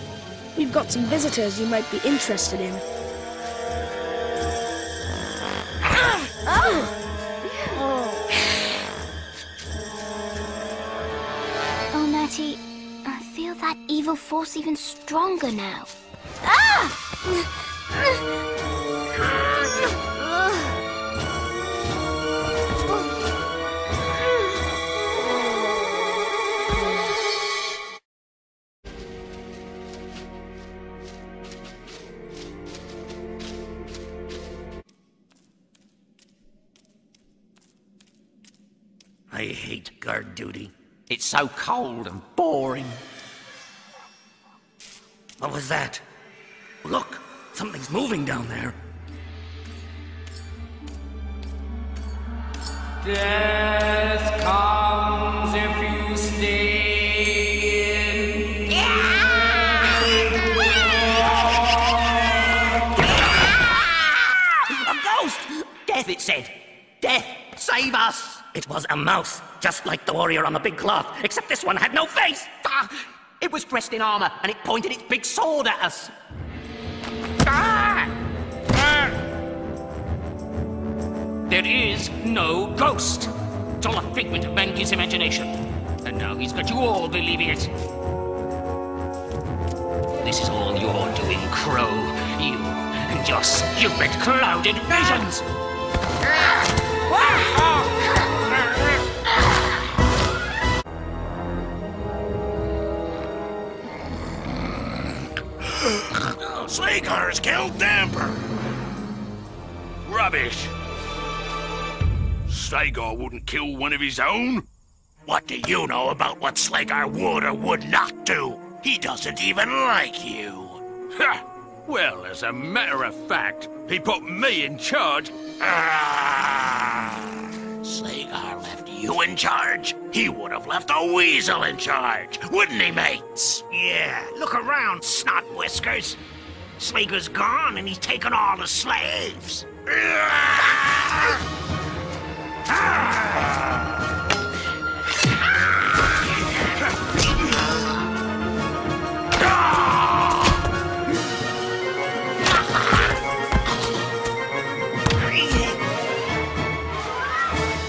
Speaker 2: We've got some visitors you might be interested in.
Speaker 12: Oh, Matty, I feel that evil force even stronger now. Ah!
Speaker 8: I hate guard duty. It's so cold and boring. What was that? Look, something's moving down there.
Speaker 3: Death comes if you stay in.
Speaker 8: A ghost! Death, it said. Death, save us! It was a mouse, just like the warrior on the big cloth, except this one had no face! Ah, it was dressed in armor, and it pointed its big sword at us.
Speaker 5: Ah! Ah! There is no ghost. It's all a figment of Mangi's imagination. And now he's got you all believing it. This is all your doing, Crow. You and your stupid clouded visions!
Speaker 8: Slagar's killed Damper!
Speaker 15: Rubbish! Slagar wouldn't kill one of his own?
Speaker 8: What do you know about what Slagar would or would not do? He doesn't even like you.
Speaker 15: Ha! Well, as a matter of fact, he put me in charge.
Speaker 8: Slagar left you in charge? He would have left a weasel in charge, wouldn't he, mates?
Speaker 6: Yeah, look around, snot whiskers. Slagar's gone and he's taken all the slaves.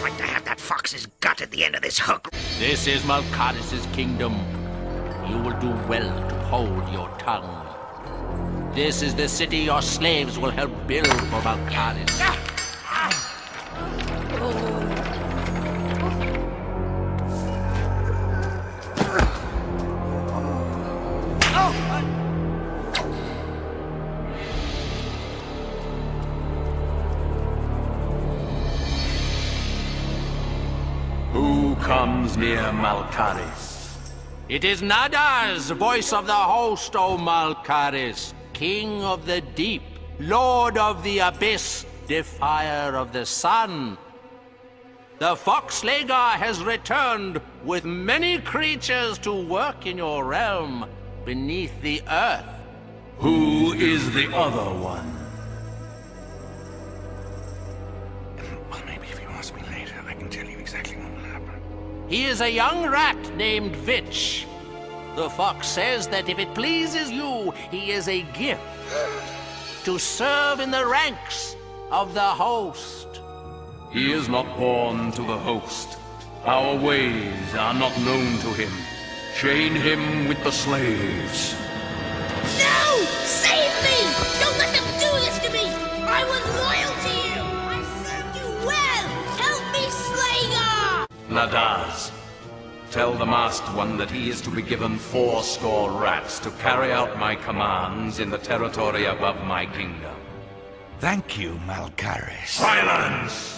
Speaker 6: Like to have that fox's gut at the end of this hook.
Speaker 5: This is Malkaris' kingdom. You will do well to hold your tongue. This is the city your slaves will help build for Malkaris.
Speaker 11: Who comes near Malkaris?
Speaker 5: It is Nadar's voice of the host, O Malkaris, King of the Deep, Lord of the Abyss, Defier of the Sun. The Fox Slagar has returned with many creatures to work in your realm beneath the earth.
Speaker 11: Who is the other one?
Speaker 6: Well, maybe if you ask me later, I can tell you exactly what will happen.
Speaker 5: He is a young rat named Vitch. The fox says that if it pleases you, he is a gift to serve in the ranks of the host.
Speaker 11: He is not born to the host. Our ways are not known to him. Chain him with the slaves.
Speaker 2: No! Save me! Don't let them do this to me! I was loyal to you! I served you well! Help me, Slagar!
Speaker 11: Nadaz, tell the masked one that he is to be given 80 rats to carry out my commands in the territory above my kingdom.
Speaker 15: Thank you, Malkaris.
Speaker 11: Silence!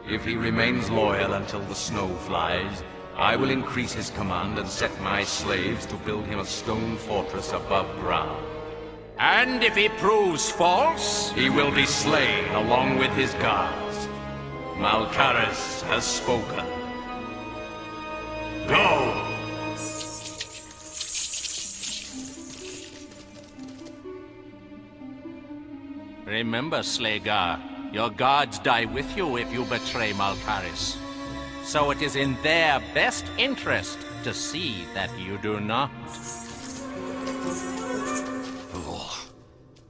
Speaker 11: If he remains loyal until the snow flies, I will increase his command and set my slaves to build him a stone fortress above ground.
Speaker 5: And if he proves false,
Speaker 11: he will be slain along with his guards. Malkaris has spoken. Go!
Speaker 5: remember, Slagar, your guards die with you if you betray Malkaris. So it is in their best interest to see that you do not.
Speaker 15: Fool.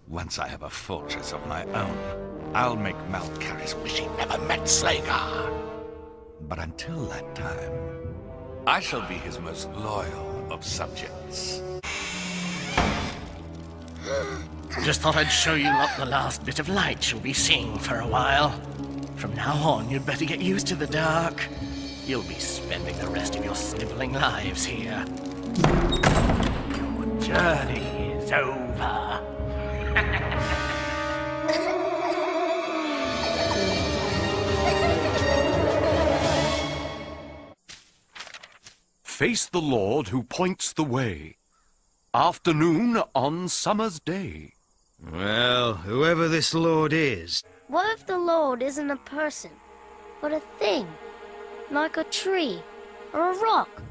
Speaker 15: Once I have a fortress of my own, I'll make Malkaris wish he never met Slagar. But until that time, I shall be his most loyal of subjects.
Speaker 14: Just thought I'd show you lot the last bit of light you'll be seeing for a while. From now on, you'd better get used to the dark. You'll be spending the rest of your sniveling lives here. Your journey is over.
Speaker 11: Face the Lord who points the way. Afternoon on summer's day.
Speaker 16: Well, whoever this Lord is...
Speaker 12: What if the Lord isn't a person, but a thing? Like a tree, or a rock?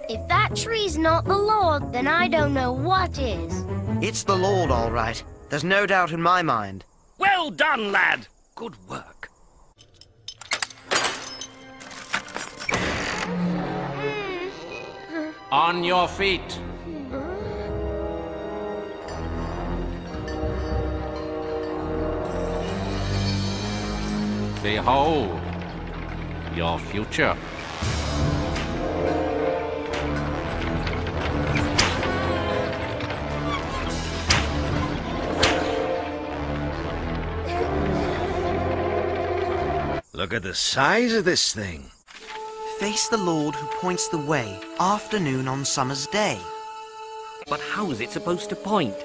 Speaker 12: If that tree's not the Lord, then I don't know what is.
Speaker 6: It's the Lord, all right. There's no doubt in my mind.
Speaker 5: Well done, lad. Good work. On your feet. Behold, your future.
Speaker 16: Look at the size of this thing.
Speaker 6: Face the Lord who points the way, afternoon on summer's day.
Speaker 1: But how's it supposed to point?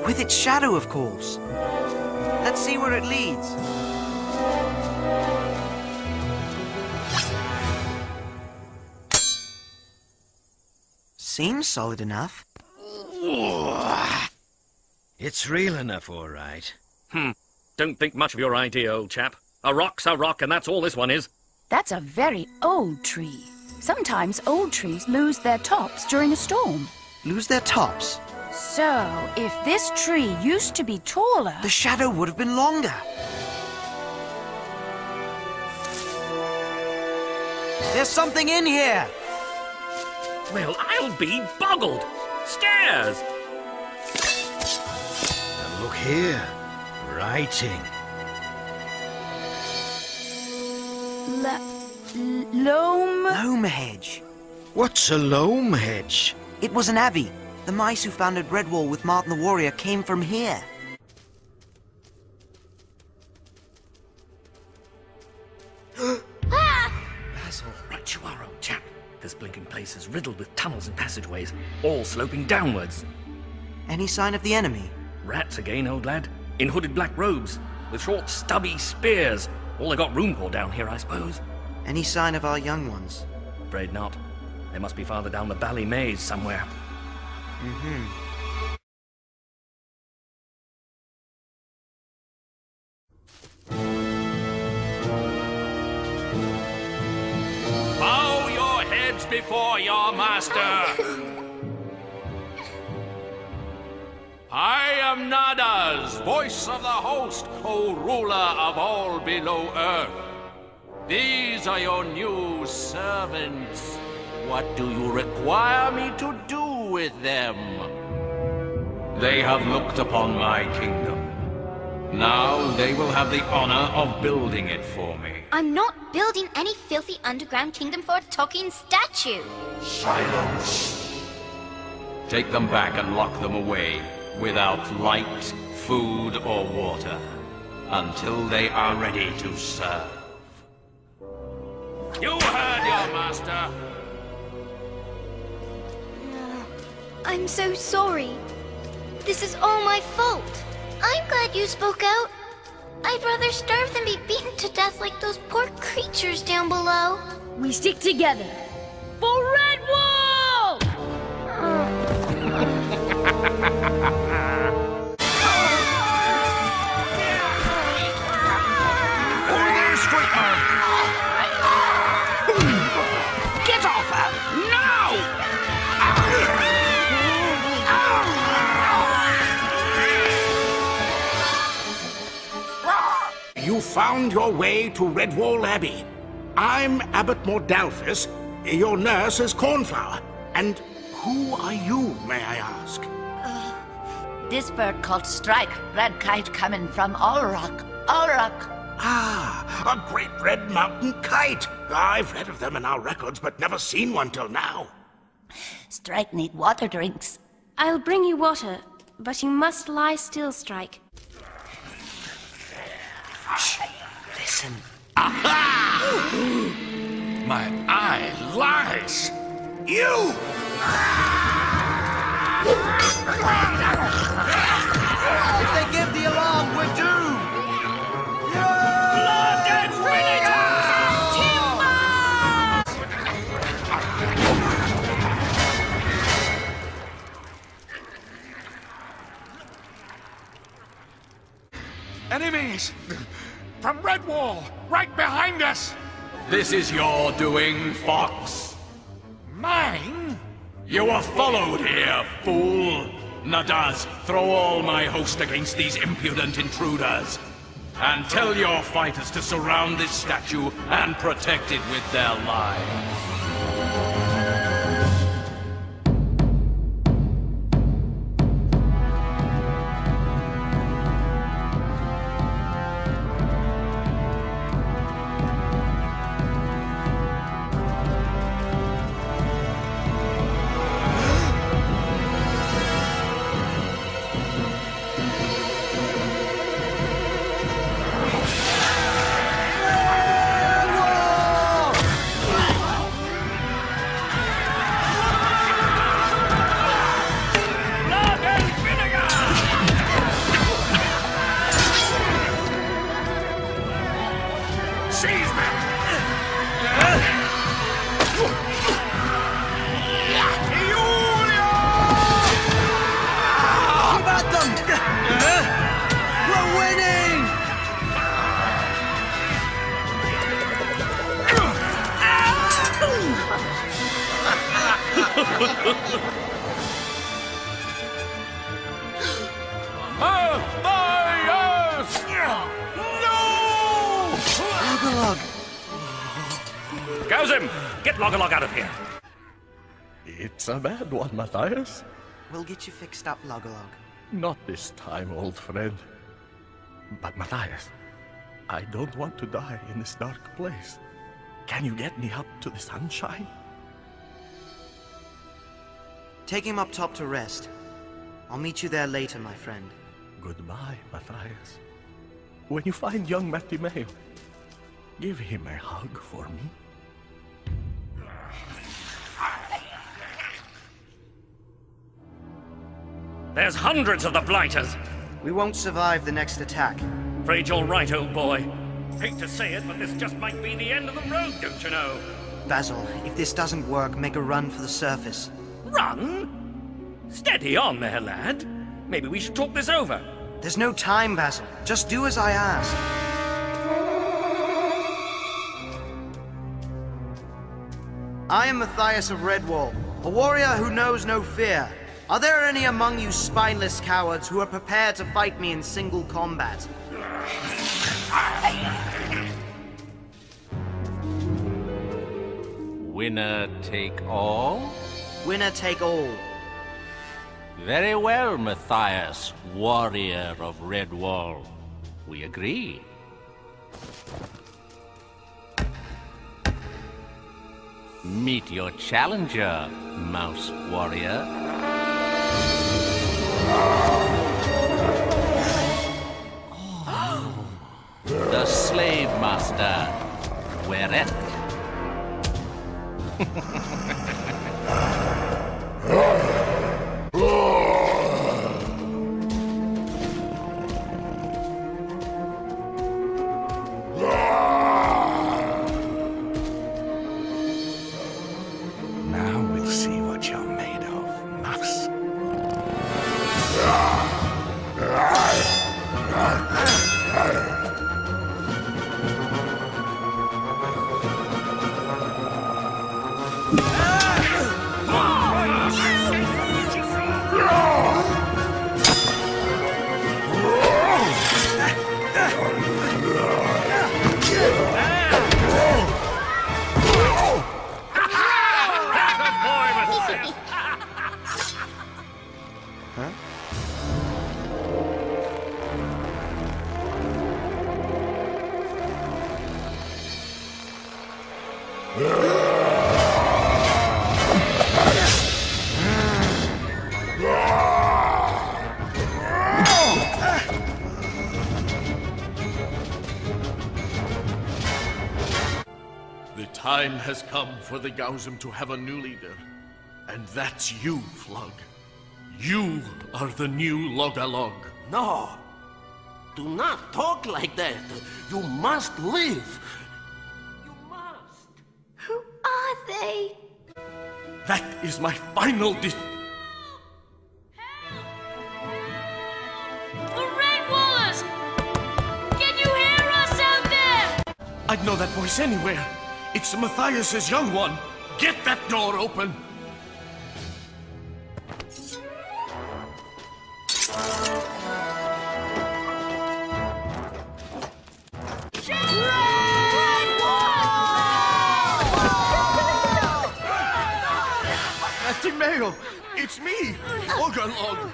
Speaker 6: With its shadow, of course. Let's see where it leads. Seems solid enough.
Speaker 16: It's real enough, all right.
Speaker 1: Don't think much of your idea, old chap. A rock's a rock, and that's all this one is.
Speaker 22: That's a very old tree. Sometimes old trees lose their tops during a storm.
Speaker 6: Lose their tops?
Speaker 22: So, if this tree used to be taller...
Speaker 6: The shadow would have been longer. There's something in here!
Speaker 1: Well, I'll be boggled! Stairs!
Speaker 16: And look here. Writing.
Speaker 6: Loam hedge.
Speaker 16: What's a loam hedge?
Speaker 6: It was an abbey. The mice who founded Redwall with Martin the Warrior came from here.
Speaker 1: Basil, right you are, old chap. This blinking place is riddled with tunnels and passageways, all sloping downwards.
Speaker 6: Any sign of the enemy?
Speaker 1: Rats again, old lad. In hooded black robes, with short, stubby spears. All they got room for down here, I suppose.
Speaker 6: Any sign of our young ones?
Speaker 1: Afraid not. They must be farther down the Bally Maze somewhere.
Speaker 5: Bow your heads before your master. I am Nada's, voice of the host, O ruler of all below earth. These are your new servants. What do you require me to do with them?
Speaker 17: They have looked upon my kingdom. Now they will have the honor of building it for me.
Speaker 12: I'm not building any filthy underground kingdom for a talking statue.
Speaker 17: Silence! Take them back and lock them away, without light, food, or water, until they are ready to serve.
Speaker 5: You heard your master.
Speaker 12: I'm so sorry. This is all my fault. I'm glad you spoke out. I'd rather starve than be beaten to death like those poor creatures down below.
Speaker 2: We stick together. For Redwall!
Speaker 3: Get off her! Now!
Speaker 4: You found your way to Redwall Abbey. I'm Abbot Mordalphus. Your nurse is Cornflower. And who are you, may I ask?
Speaker 23: This bird called Strike, red kite coming from Allrock. Allrock.
Speaker 4: Ah, a great red mountain kite. I've read of them in our records, but never seen one till now.
Speaker 23: Strike need water drinks.
Speaker 19: I'll bring you water, but you must lie still, Strike.
Speaker 4: Shh, listen.
Speaker 17: Aha! My eye lies!
Speaker 4: You!
Speaker 6: If they give the alarm, we're doomed!
Speaker 3: Blood and
Speaker 10: Enemies! From Redwall! Right behind us!
Speaker 17: This is your doing, Fox.
Speaker 10: Mine?
Speaker 17: You were followed here, fool! Nadaz, throw all my host against these impudent intruders. And tell your fighters to surround this statue and protect it with their lives.
Speaker 1: Gauzim, get Logolog out of here.
Speaker 10: It's a bad one, Matthias.
Speaker 6: We'll get you fixed up, Logolog.
Speaker 10: Not this time, old friend. But Matthias, I don't want to die in this dark place. Can you get me up to the sunshine?
Speaker 6: Take him up top to rest. I'll meet you there later, my friend.
Speaker 10: Goodbye, Matthias. When you find young Mattimeo, give him a hug for me.
Speaker 1: There's hundreds of the blighters.
Speaker 6: We won't survive the next attack.
Speaker 1: Afraid you're right, old boy. Hate to say it, but this just might be the end of the road, don't you know?
Speaker 6: Basil, if this doesn't work, make a run for the surface.
Speaker 1: Run? Steady on there, lad. Maybe we should talk this over.
Speaker 6: There's no time, Basil. Just do as I ask. I am Matthias of Redwall, a warrior who knows no fear. Are there any among you spineless cowards who are prepared to fight me in single combat?
Speaker 13: Winner take all?
Speaker 6: Winner take all.
Speaker 13: Very well, Matthias, warrior of Redwall. We agree. Meet your challenger, Mouse Warrior. The Slave Master, Weret.
Speaker 4: Now we'll see what you're made of, Mouse.
Speaker 10: The time has come for the Gauzim to have a new leader. And that's you, Flug. You are the new Logalog.
Speaker 8: No! Do not talk like that. You must live.
Speaker 12: Who are they?
Speaker 10: That is my final
Speaker 2: The Redwallers! Can you hear us out there?
Speaker 10: I'd know that voice anywhere. It's Matthias's young one. Get that door open. Mattimeo, it's me, Logalog.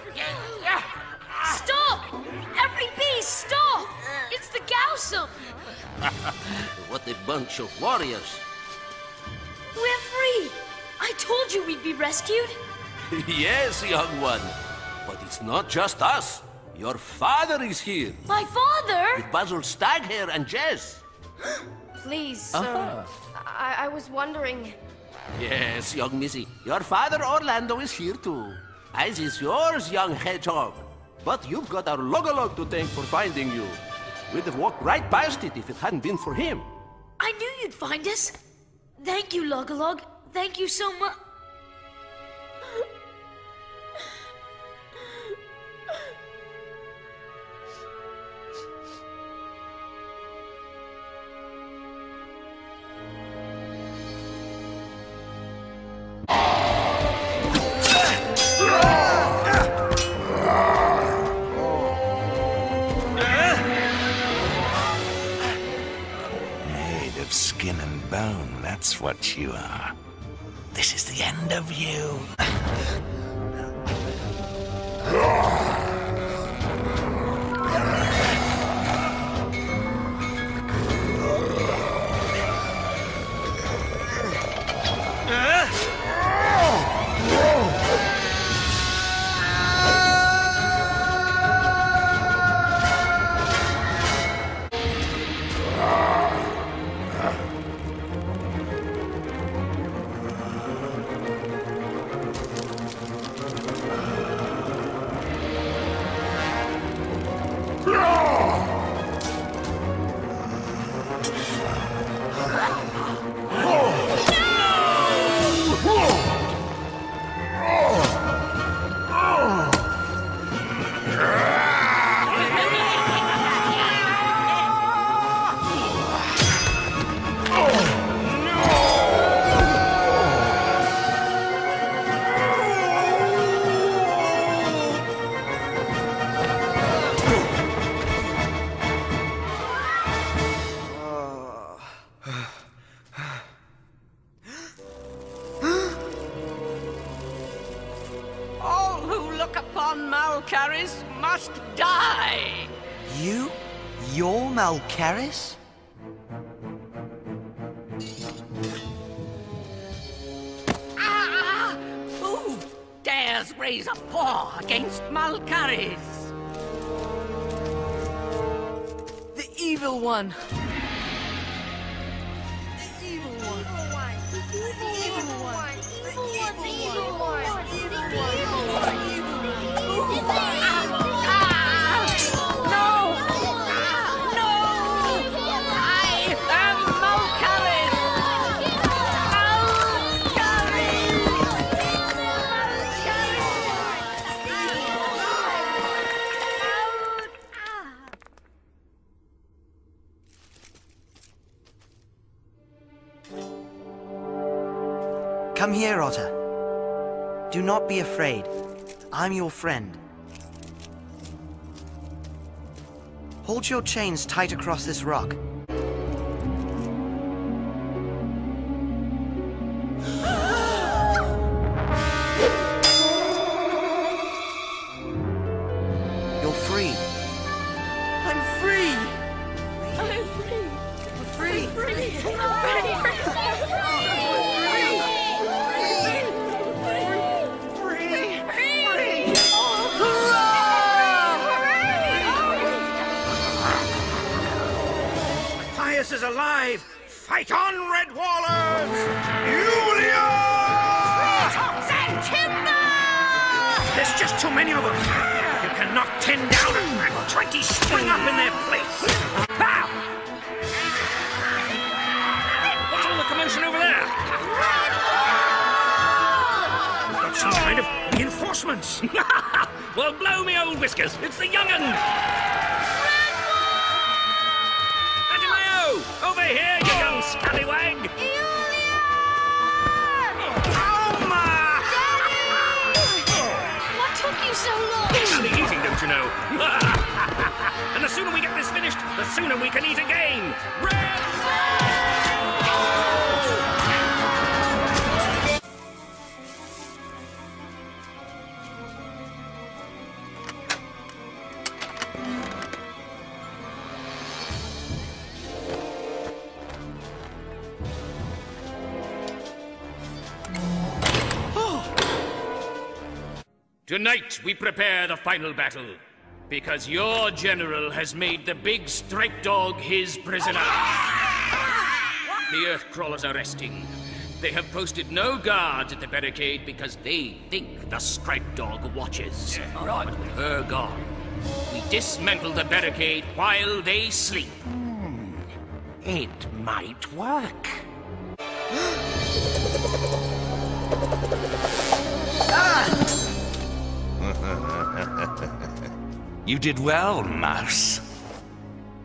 Speaker 2: Stop! Every beast, stop! It's the Gauzim!
Speaker 8: What a bunch of warriors.
Speaker 2: We're free! I told you we'd be rescued!
Speaker 8: Yes, young one. But it's not just us. Your father is here.
Speaker 2: My father?
Speaker 8: With Basil Staghair and Jess.
Speaker 20: Please, sir. I was wondering.
Speaker 8: Yes, young missy. Your father Orlando is here too. As is yours, young hedgehog. But you've got our Logalog to thank for finding you. We'd have walked right past it if it hadn't been for him.
Speaker 2: I knew you'd find us. Thank you, Logolog. Thank you so much.
Speaker 15: skin and bone, that's what you are. This is the end of you.
Speaker 3: All who look upon Malcaris must die!
Speaker 6: You're Malcaris?
Speaker 3: Ah! Who dares raise a paw against Malcaris?
Speaker 7: The evil one!
Speaker 6: Come here, Otter. Do not be afraid. I'm your friend. Hold your chains tight across this rock. You're free.
Speaker 7: I'm free! I'm free! Free!
Speaker 16: Matthias is alive! Fight on, Redwallers! Julia!
Speaker 3: Tops and timber!
Speaker 16: There's just too many of them. You can knock 10 down and 20 spring up in their place. Pow!
Speaker 1: What's all the commotion over there?
Speaker 16: Got some kind of reinforcements.
Speaker 1: Well, blow me old whiskers. It's the young'un. Mattimeo! Over here, you young scallywag!
Speaker 2: What took you so long?
Speaker 1: It's the eating, don't you know? And the sooner we get this finished, the sooner we can eat again. Tonight we prepare the final battle, because your general has made the big strike dog his prisoner. The earth crawlers are resting. They have posted no guards at the barricade because they think the strike dog watches. But with her gone, we dismantle the barricade while they sleep.
Speaker 8: It might work.
Speaker 15: You did well, Mouse.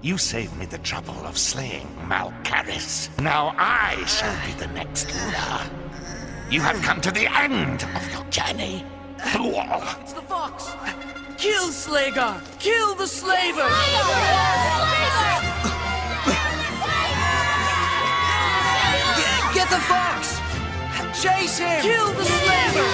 Speaker 15: You saved me the trouble of slaying Malcaris. Now I shall be the next leader. You have come to the end of your journey. Fool!
Speaker 7: It's the fox! Kill Slagar! Kill the slaver!
Speaker 6: Chase him!
Speaker 7: Kill the slaver!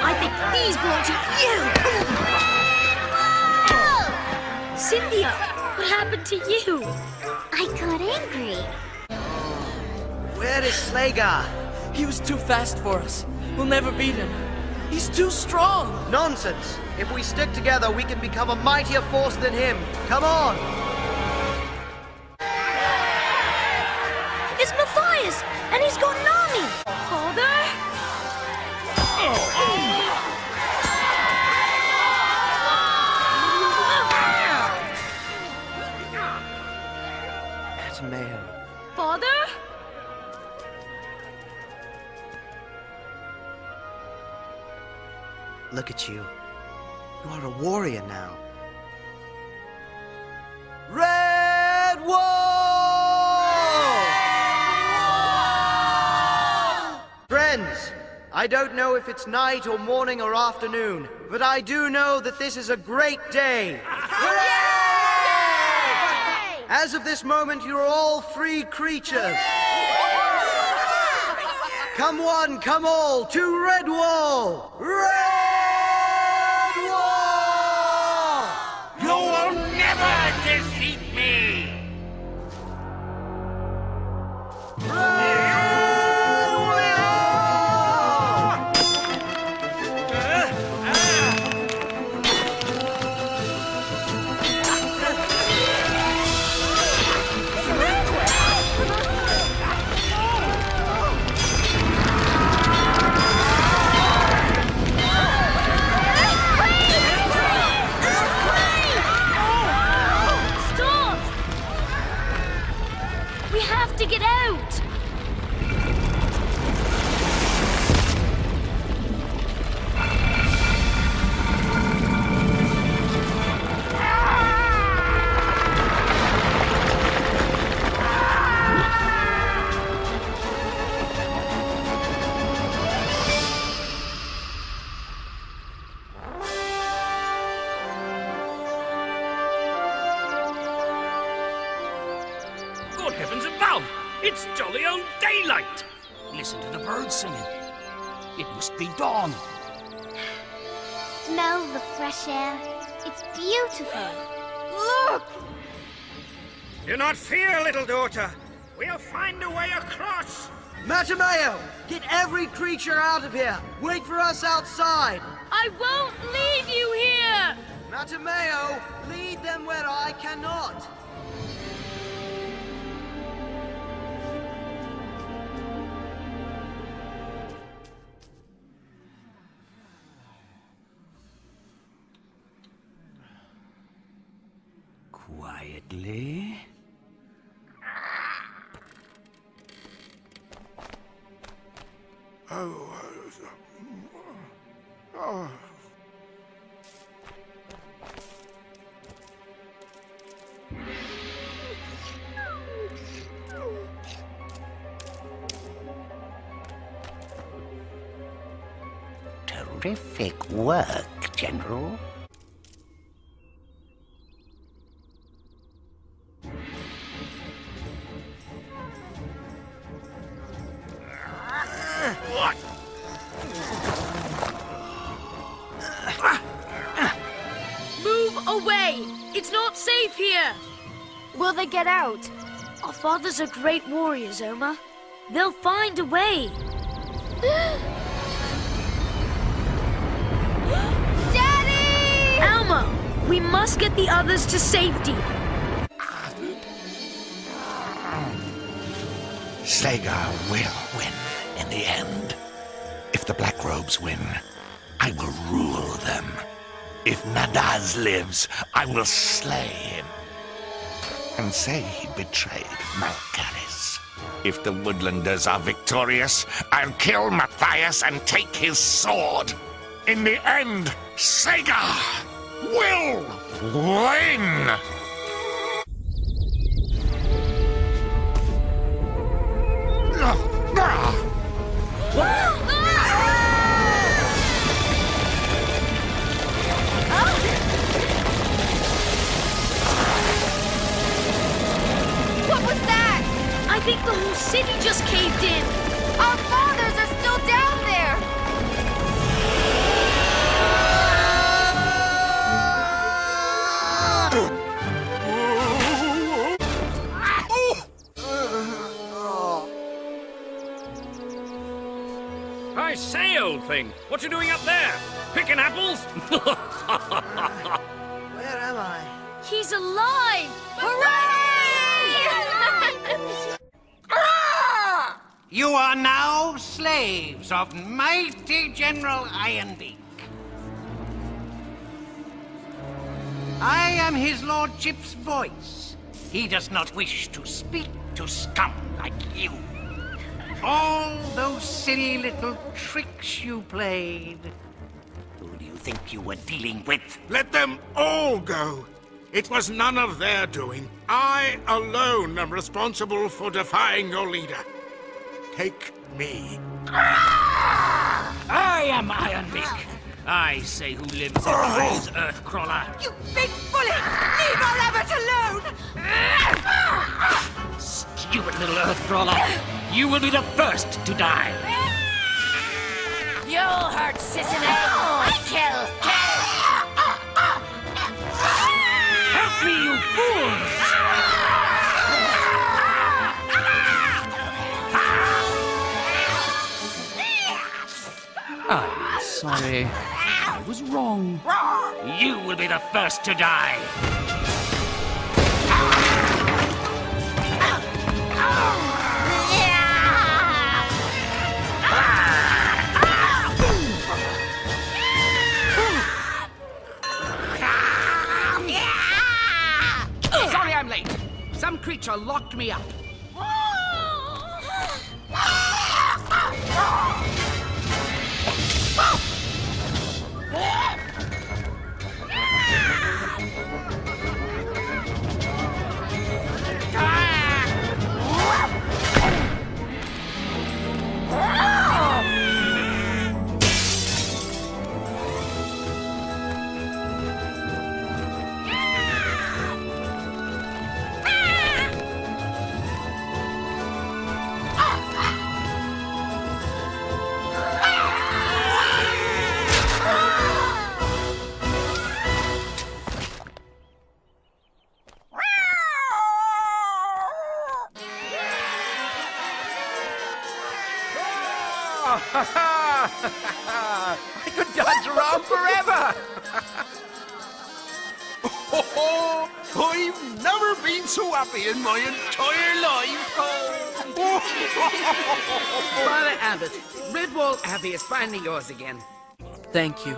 Speaker 2: I think these belong to you! Cynthia, what happened to you?
Speaker 12: I got angry.
Speaker 6: Where is Slagar?
Speaker 7: He was too fast for us. We'll never beat him. He's too strong.
Speaker 6: Nonsense. If we stick together, we can become a mightier force than him. Come on!
Speaker 2: It's Matthias, and he's got an army! Father?
Speaker 6: Mattimeo.
Speaker 2: Father?
Speaker 6: Look at you. You are a warrior now. Redwall! Friends, I don't know if it's night or morning or afternoon, but I do know that this is a great day. As of this moment, you're all free creatures. Come one, come all, to Redwall! Redwall!
Speaker 4: You will never defeat me!
Speaker 2: To get out!
Speaker 5: Good heavens above! It's jolly old daylight! Listen to the birds singing. It must be dawn.
Speaker 12: Smell the fresh air. It's beautiful.
Speaker 2: Look!
Speaker 3: Do not fear, little daughter. We'll find a way across.
Speaker 6: Mattimeo, get every creature out of here. Wait for us outside.
Speaker 2: I won't leave you here!
Speaker 6: Mattimeo, lead them where I cannot.
Speaker 8: Quietly. Terrific work, General.
Speaker 5: What?
Speaker 2: Move away! It's not safe here! Will they get out? Our fathers are great warriors, Oma. They'll find a way. Daddy! Alma, we must get the others to safety.
Speaker 4: Slagar will win in the end. If the Black Robes win, I will rule them. If Nadaz lives, I will slay him. And say he betrayed Malcaris. If the Woodlanders are victorious, I'll kill Matthias and take his sword. In the end, Slagar will win!
Speaker 2: think the whole city just caved in.
Speaker 23: Our fathers are still down there.
Speaker 1: I say, old thing, what you doing up there? Picking apples?
Speaker 6: Where am I?
Speaker 2: He's alive! Hooray!
Speaker 3: You are now slaves of mighty General Ironbeak. I am his lordship's voice. He does not wish to speak to scum like you. All those silly little tricks you played. Who do you think you were dealing with?
Speaker 4: Let them all go. It was none of their doing. I alone am responsible for defying your leader. Take me.
Speaker 1: I am Ironbeak. I say who lives and dies, Earthcrawler.
Speaker 23: You big bully! Leave our rabbit alone!
Speaker 1: Stupid little Earthcrawler. You will be the first to die.
Speaker 23: You'll hurt, Sissy. Kill!
Speaker 1: Help me, you fools!
Speaker 7: I'm sorry. I was wrong.
Speaker 1: You will be the first to die.
Speaker 3: Sorry I'm late. Some creature locked me up.
Speaker 10: I could dance around forever! I've never been so happy in my entire life!
Speaker 3: Father Abbott, Redwall Abbey is finally yours again.
Speaker 7: Thank you.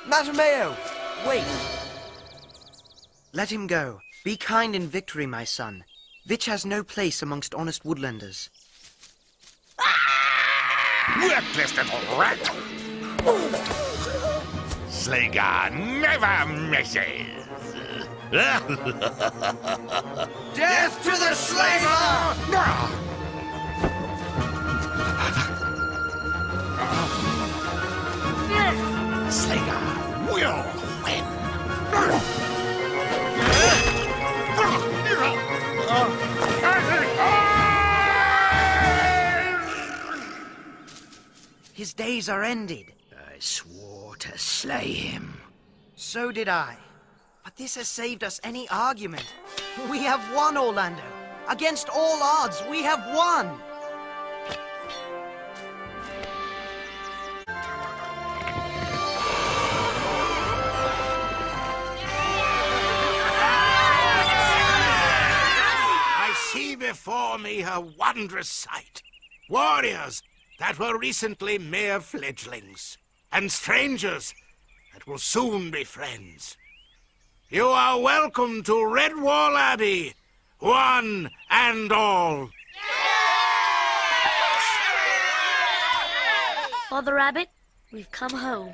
Speaker 6: Mattimeo! Wait! Let him go. Be kind in victory, my son. Vitch has no place amongst honest woodlanders.
Speaker 15: Reckless little rat! Slagar never misses!
Speaker 6: Death to the slaver!
Speaker 15: Slagar will win!
Speaker 6: His days are ended.
Speaker 3: I swore to slay him.
Speaker 6: So did I. But this has saved us any argument. We have won, Orlando. Against all odds, we have won!
Speaker 4: I see before me a wondrous sight. Warriors that were recently mere fledglings, and strangers that will soon be friends. You are welcome to Redwall Abbey, one and all.
Speaker 2: Father Abbott, we've come home.